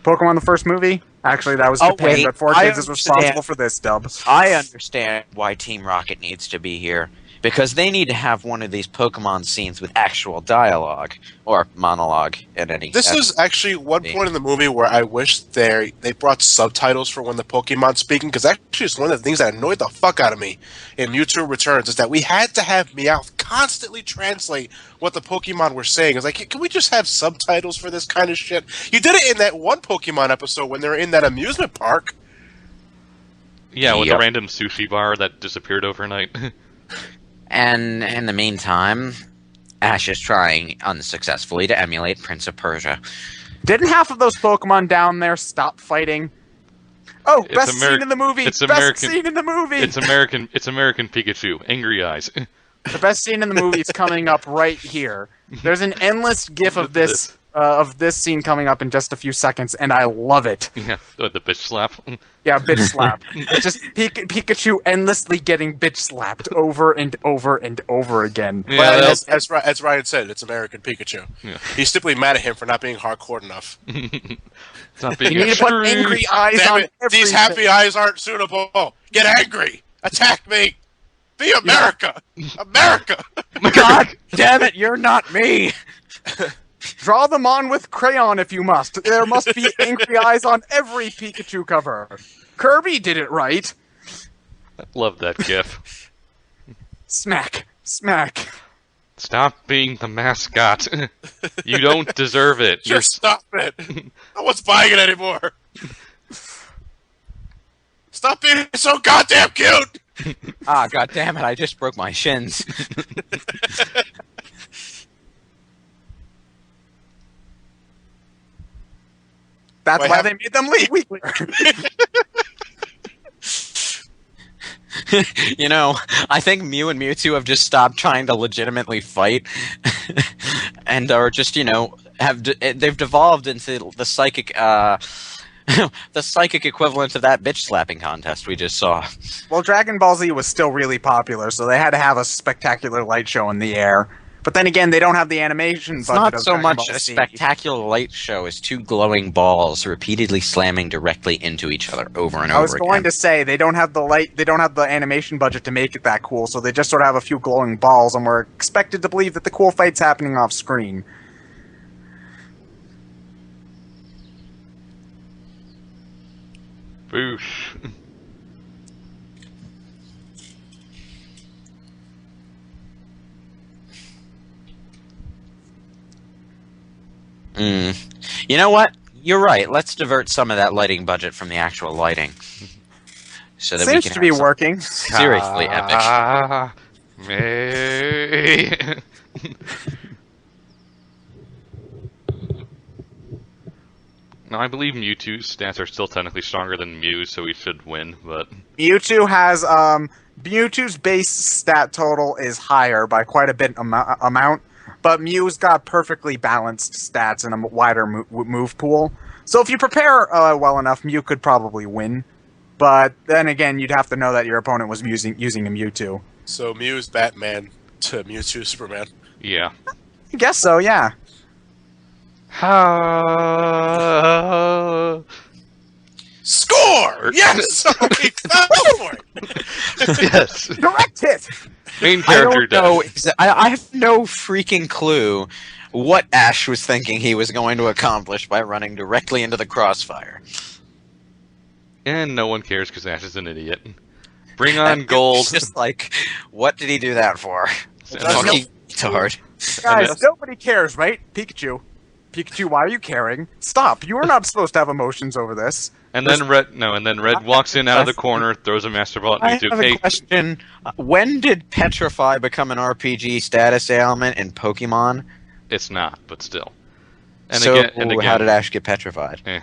Pokemon the first movie? Actually, that was Japan, but 4Kids is responsible for this, dub. I understand why Team Rocket needs to be here. Because they need to have one of these Pokemon scenes with actual dialogue. Or monologue, in any case. This is actually one point in the movie where I wish they brought subtitles for when the Pokemon's speaking, because actually it's one of the things that annoyed the fuck out of me in Mewtwo Returns, is that we had to have Meowth constantly translate what the Pokemon were saying. It's like, can we just have subtitles for this kind of shit? You did it in that one Pokemon episode when they were in that amusement park. Yeah, with the random sushi bar that disappeared overnight. And in the meantime, Ash is trying unsuccessfully to emulate Prince of Persia. Didn't half of those Pokemon down there stop fighting? Oh, best scene in the movie! Best scene in the movie! It's American Pikachu. Angry eyes. The best scene in the movie is coming up right here. There's an endless gif of this scene coming up in just a few seconds, and I love it. Yeah, the bitch slap. Yeah, bitch slap. It's just Pikachu endlessly getting bitch slapped over and over and over again. Yeah, but as Ryan said, it's American Pikachu. Yeah. He's simply mad at him for not being hardcore enough. Not being you need to put angry eyes on everything. These happy eyes aren't suitable. Get angry. Attack me. Be America. Yeah. America. God damn it, you're not me. Draw them on with crayon if you must. There must be angry eyes on every Pikachu cover. Kirby did it right. I love that gif. Smack. Smack. Stop being the mascot. You don't deserve it. Just stop it. No one's buying it anymore. Stop being so goddamn cute. God damn it, I just broke my shins. That's why they made them leave. I think Mew and Mewtwo have just stopped trying to legitimately fight, and are just, they've devolved into the psychic, the psychic equivalent of that bitch slapping contest we just saw. Well, Dragon Ball Z was still really popular, so they had to have a spectacular light show in the air. But then again, they don't have the animation budget. It's not so much a spectacular light show as two glowing balls repeatedly slamming directly into each other over and over again. I was going to say, they don't have the animation budget to make it that cool, so they just sort of have a few glowing balls, and we're expected to believe that the cool fight's happening off screen. Boosh. You know what? You're right. Let's divert some of that lighting budget from the actual lighting. So that Seems we can to be working. Seriously epic. Now, I believe Mewtwo's stats are still technically stronger than Mew's, so he should win, but... Mewtwo has, Mewtwo's base stat total is higher by quite a bit amount, but Mew's got perfectly balanced stats and a wider move pool. So if you prepare well enough, Mew could probably win. But then again, you'd have to know that your opponent was using a Mewtwo. So Mew's Batman to Mewtwo Superman. Yeah. I guess so, yeah. Score! Yes! Go for it! Yes. Direct hit! Main I character don't know. does. I have no freaking clue what Ash was thinking he was going to accomplish by running directly into the crossfire. And no one cares because Ash is an idiot. Bring on gold. It's just like, what did he do that for? And Fucking retard. Guys, nobody cares, right? Pikachu. Pikachu, why are you caring? Stop. You are not supposed to have emotions over this. And then Red walks in out of the corner, throws a Master Ball at I Mewtwo. have a question. When did Petrify become an RPG status ailment in Pokemon? It's not, but still. And So again, how did Ash get petrified? Eh.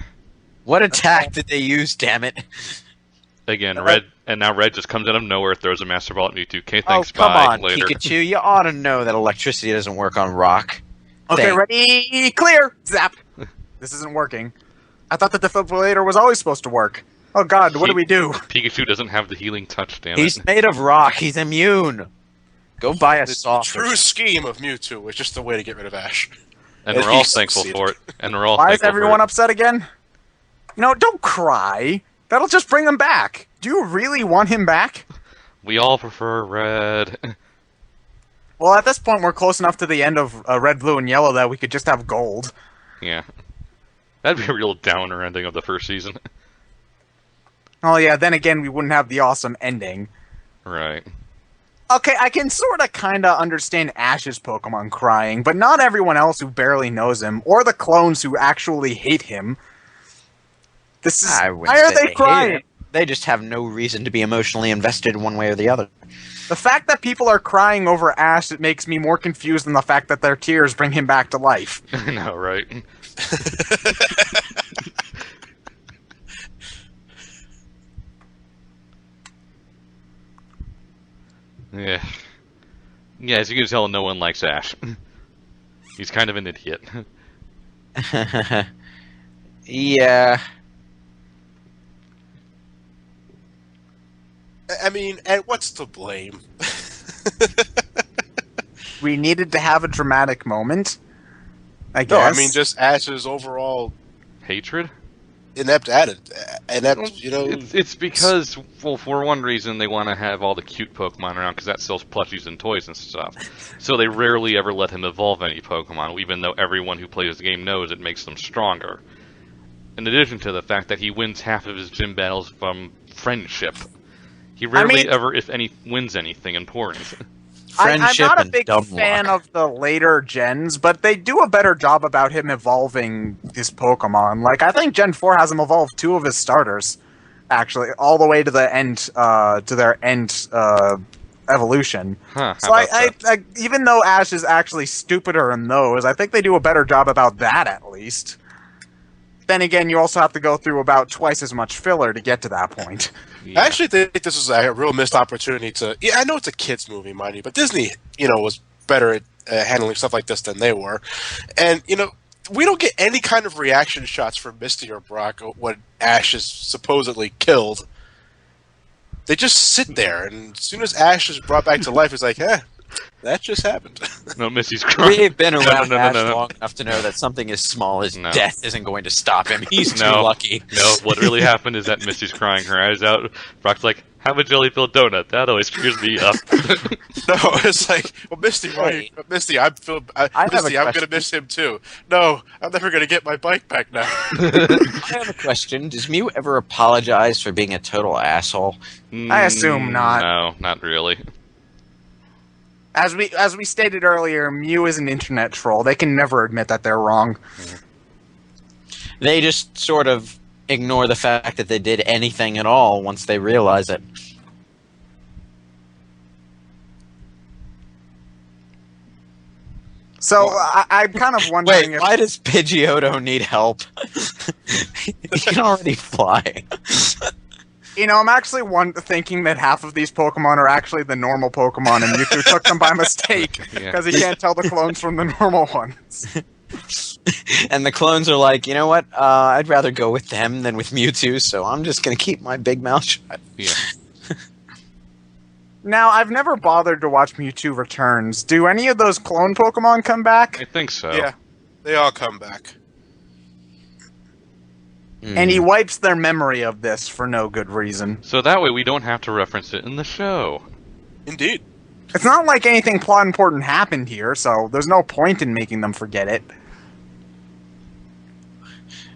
What attack did they use, damn it? Again, Red just comes out of nowhere, throws a Master Ball at Mewtwo. Okay, Oh, thanks, come bye, on, later. Pikachu. You ought to know that electricity doesn't work on rock. Okay, Thank- ready, clear! Zap! This isn't working. I thought the defibrillator was always supposed to work. Oh god, what do we do? Pikachu doesn't have the healing touch, damn He's it. made of rock. He's immune. Go buy a The soft. true scheme of Mewtwo was just the way to get rid of Ash. And And we're all he thankful succeeded. for it. And we're all Why is thankful everyone for it. upset again? No, don't cry. That'll just bring him back. Do you really want him back? We all prefer Red. Well, at this point, we're close enough to the end of Red, Blue, and Yellow that we could just have Gold. Yeah. That'd be a real downer ending of the first season. Oh yeah, then again, we wouldn't have the awesome ending. Right. Okay, I can sort of kind of understand Ash's Pokemon crying, but not everyone else who barely knows him, or the clones who actually hate him. This is I why wouldn't are say they hate crying? him. They just have no reason to be emotionally invested one way or the other. The fact that people are crying over Ash, it makes me more confused than the fact that their tears bring him back to life. I know, right? Yeah. Yeah, as you can tell, no one likes Ash. He's kind of an idiot. Yeah. I mean, and what's to blame? We needed to have a dramatic moment. I No, guess. I mean just Ash's overall Hatred? inept, you know. It's because, well, for one reason, they want to have all the cute Pokemon around because that sells plushies and toys and stuff. So they rarely ever let him evolve any Pokemon, even though everyone who plays the game knows it makes them stronger. In addition to the fact that he wins half of his gym battles from friendship. He rarely ever, if any, wins anything important. I'm Friendship not a and big dumb fan luck. of the later gens, but they do a better job about him evolving his Pokemon. Like, I think Gen 4 has him evolve 2 of his starters, actually, all the way to the end, to their end evolution. Huh, So how about that? I even though Ash is actually stupider in those, I think they do a better job about that at least. Then again, you also have to go through about twice as much filler to get to that point. Yeah. I actually think this is a real missed opportunity to. Yeah, I know it's a kids' movie, mind you, but Disney, was better at handling stuff like this than they were. And we don't get any kind of reaction shots from Misty or Brock when Ash is supposedly killed. They just sit there, and as soon as Ash is brought back to life, it's like, that just happened. No, Missy's crying. We've been around no, Ash no. long enough to know that something as small as No. death isn't going to stop him. He's too No. lucky. No, what really happened is that Misty's crying her eyes out. Brock's like, have a jelly-filled donut. That always cheers me up. No, it's like, well, Misty, Wait. Misty, have a Misty, I'm question. gonna miss him too. No, I'm never gonna get my bike back now. I have a question. Does Mew ever apologize for being a total asshole? I assume not. No, not really. As we stated earlier, Mew is an internet troll. They can never admit that they're wrong. They just sort of ignore the fact that they did anything at all once they realize it. So I'm kind of wondering Wait, if why does Pidgeotto need help? He can already fly. You know, I'm actually thinking that half of these Pokemon are actually the normal Pokemon, and Mewtwo took them by mistake because he can't tell the clones from the normal ones. And the clones are like, you know what? I'd rather go with them than with Mewtwo, so I'm just gonna keep my big mouth shut. Yeah. Now, I've never bothered to watch Mewtwo Returns. Do any of those clone Pokemon come back? I think so. Yeah, they all come back. And he wipes their memory of this for no good reason. So that way we don't have to reference it in the show. Indeed. It's not like anything plot important happened here, so there's no point in making them forget it.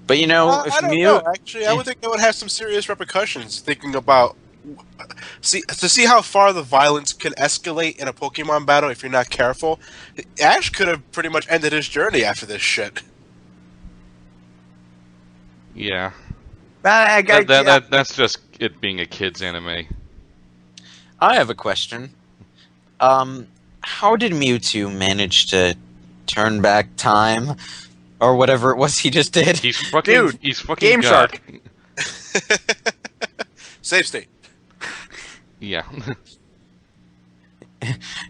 But you know, I if don't know. Actually, I would think that would have some serious repercussions. Thinking about to see how far the violence can escalate in a Pokemon battle if you're not careful. Ash could have pretty much ended his journey after this shit. Yeah. Yeah. That's just it being a kid's anime. I have a question. How did Mewtwo manage to turn back time? Or whatever it was he just did? He's fucking Dude, he's fucking Game God. Shark. Save state. Yeah.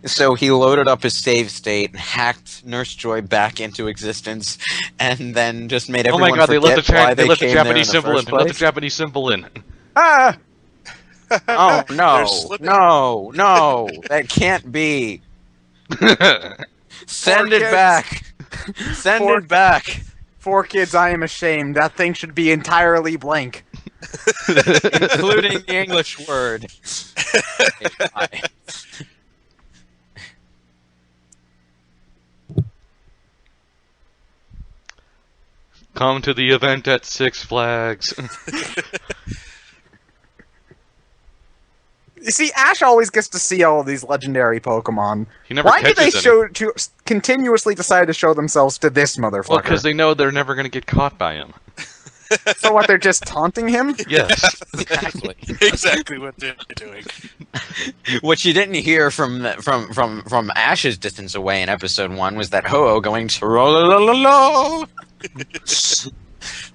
So he loaded up his save state and hacked Nurse Joy back into existence, and then just made Oh everyone my God! They forget let the why they let the came there Japanese in symbol in. first They let the place. Japanese symbol in. Ah! Oh They're no! slipping. No! That can't be. Send Poor it kids. back. Send Poor- it back. 4 kids, I am ashamed. That thing should be entirely blank. Including the English word. AI. Come to the event at Six Flags. You see, Ash always gets to see all of these legendary Pokemon. He never Why do they catches any. continuously decide to show themselves to this Well, motherfucker? because they know they're never going to get caught by him. So what, they're just taunting him? Yes. Exactly. Exactly what they're doing. What you didn't hear from Ash's distance away in episode 1 was that Ho-Oh going to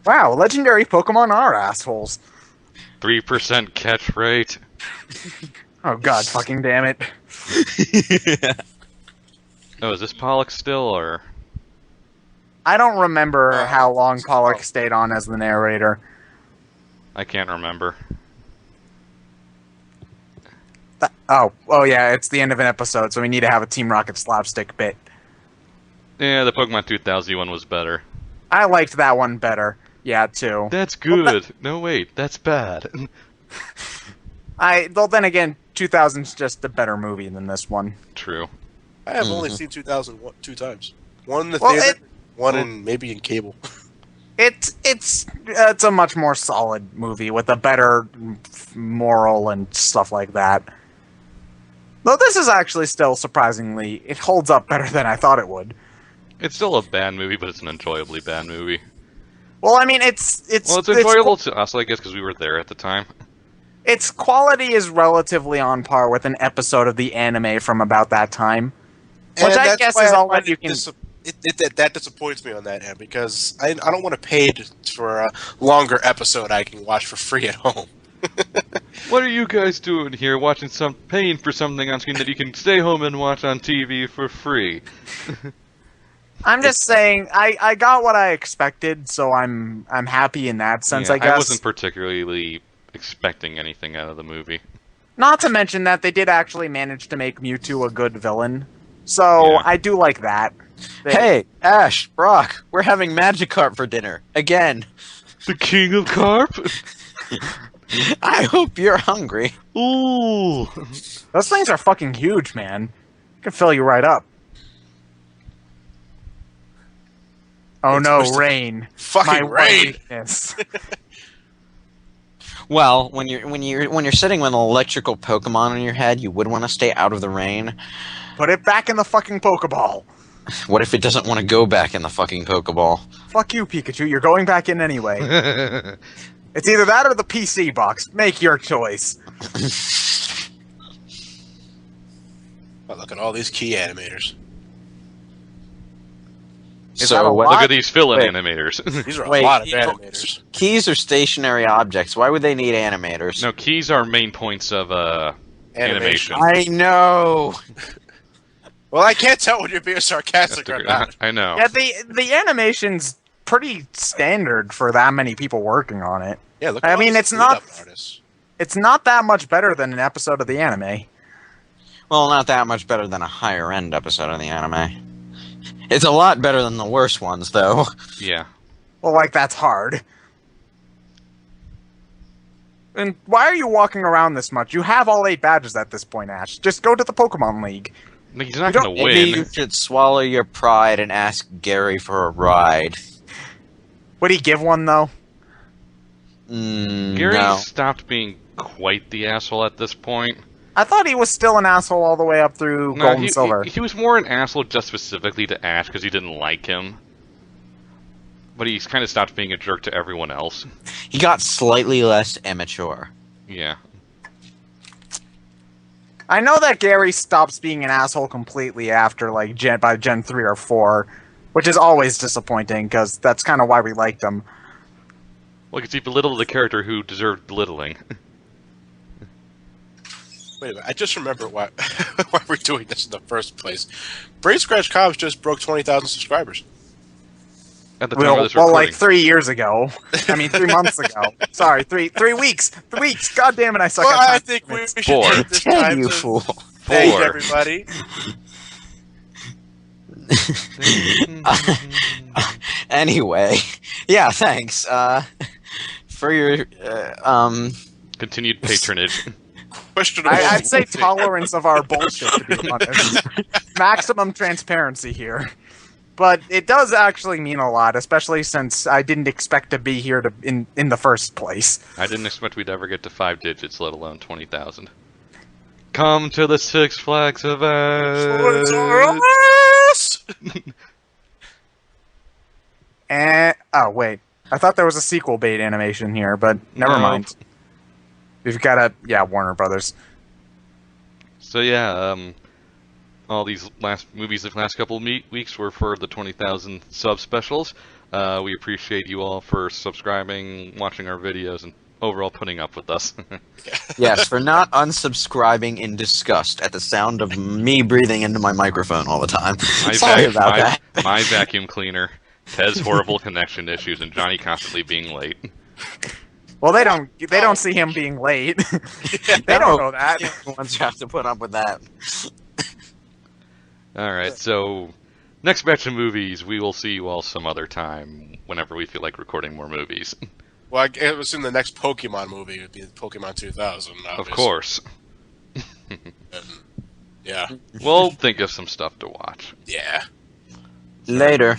Wow, legendary Pokemon are assholes. 3% catch rate. Oh god, fucking damn it. Oh, is this Pollock still, or? I don't remember how long Pollock stayed on as the narrator. I can't remember. Oh yeah, it's the end of an episode, so we need to have a Team Rocket slapstick bit. Yeah, the Pokemon 2000 one was better. I liked that one better. Yeah, too. That's good. No, wait, that's bad. Well, then again, 2000's just a better movie than this one. True. I have only seen 2001 2 times. One in the Well, theater, one in maybe in cable. It's a much more solid movie with a better moral and stuff like that. Though this is actually still surprisingly, it holds up better than I thought it would. It's still a bad movie, but it's an enjoyably bad movie. Well, I mean, it's enjoyable to us, I guess, because we were there at the time. Its quality is relatively on par with an episode of the anime from about that time, which And I that's guess why is I all find that you it can. that disappoints me on that end because I don't want to pay for a longer episode I can watch for free at home. What are you guys doing here, paying for something on screen that you can stay home and watch on TV for free? I'm just saying, I got what I expected, so I'm happy in that sense. Yeah, I guess. I wasn't particularly expecting anything out of the movie. Not to mention that they did actually manage to make Mewtwo a good villain, so Yeah. I do like that. Hey, Ash, Brock, we're having Magikarp for dinner. Again. The King of Carp? I hope you're hungry. Ooh! Those things are fucking huge, man. Can fill you right up. Oh It's no, supposed to- rain! Fucking My rain! weakness. Well, when you're sitting with an electrical Pokemon on your head, you would want to stay out of the rain. Put it back in the fucking Pokeball. What if it doesn't want to go back in the fucking Pokeball? Fuck you, Pikachu. You're going back in anyway. It's either that or the PC box. Make your choice. Oh, look at all these key animators. Is So that a what- lot? Look at these fill-in Wait. animators. These are a Wait, lot of you know, animators. keys are stationary objects. Why would they need animators? No, keys are main points of animation. I know. Well, I can't tell when you're being sarcastic or not. I know. Yeah, the animation's pretty standard for that many people working on it. Yeah, look. I At all mean, these it's not- cleanup artists. It's not that much better than an episode of the anime. Well, not that much better than a higher end episode of the anime. It's a lot better than the worst ones, though. Yeah. Well, like, that's hard. And why are you walking around this much? You have all 8 badges at this point, Ash. Just go to the Pokemon League. He's not You going to Maybe win. you should swallow your pride and ask Gary for a ride. Would he give one, though? Gary No. stopped being quite the asshole at this point. I thought he was still an asshole all the way up through Gold and Silver. He was more an asshole just specifically to Ash because he didn't like him. But he's kind of stopped being a jerk to everyone else. He got slightly less immature. Yeah. I know that Gary stops being an asshole completely after, like, by Gen 3 or 4, which is always disappointing, because that's kind of why we liked him. Well, because he belittled the character who deserved belittling. Wait a minute, I just remember why why we're doing this in the first place. Brainscratchcomms just broke 20,000 subscribers. At the time of Well, this recording. like 3 years ago. I mean, 3 months ago. Sorry, 3 weeks. 3 weeks. God damn it, I suck Well, at time. I think we should 4. take this Damn time you to fool. thank 4. everybody. Anyway, yeah, thanks. For your Continued patronage. Questionable. I'd say tolerance of our bullshit, to be honest. Maximum transparency here. But it does actually mean a lot, especially since I didn't expect to be here in the first place. I didn't expect we'd ever get to 5 digits, let alone 20,000. Come to the Six Flags event! And oh wait, I thought there was a sequel bait animation here, but never No. mind. We've got Warner Brothers. So yeah, all these movies the last couple of weeks were for the 20,000 sub specials. We appreciate you all for subscribing, watching our videos, and overall putting up with us. yes, for not unsubscribing in disgust at the sound of me breathing into my microphone all the time. Sorry about that. My vacuum cleaner, Ted's horrible connection issues, and Johnny constantly being late. Well, they don't see him being late. They don't know that. The ones who have to put up with that. Alright, so next batch of movies, we will see you all some other time, whenever we feel like recording more movies. Well, I assume the next Pokemon movie would be Pokemon 2000. Of obviously. course. Yeah. We'll think of some stuff to watch. Yeah. Later.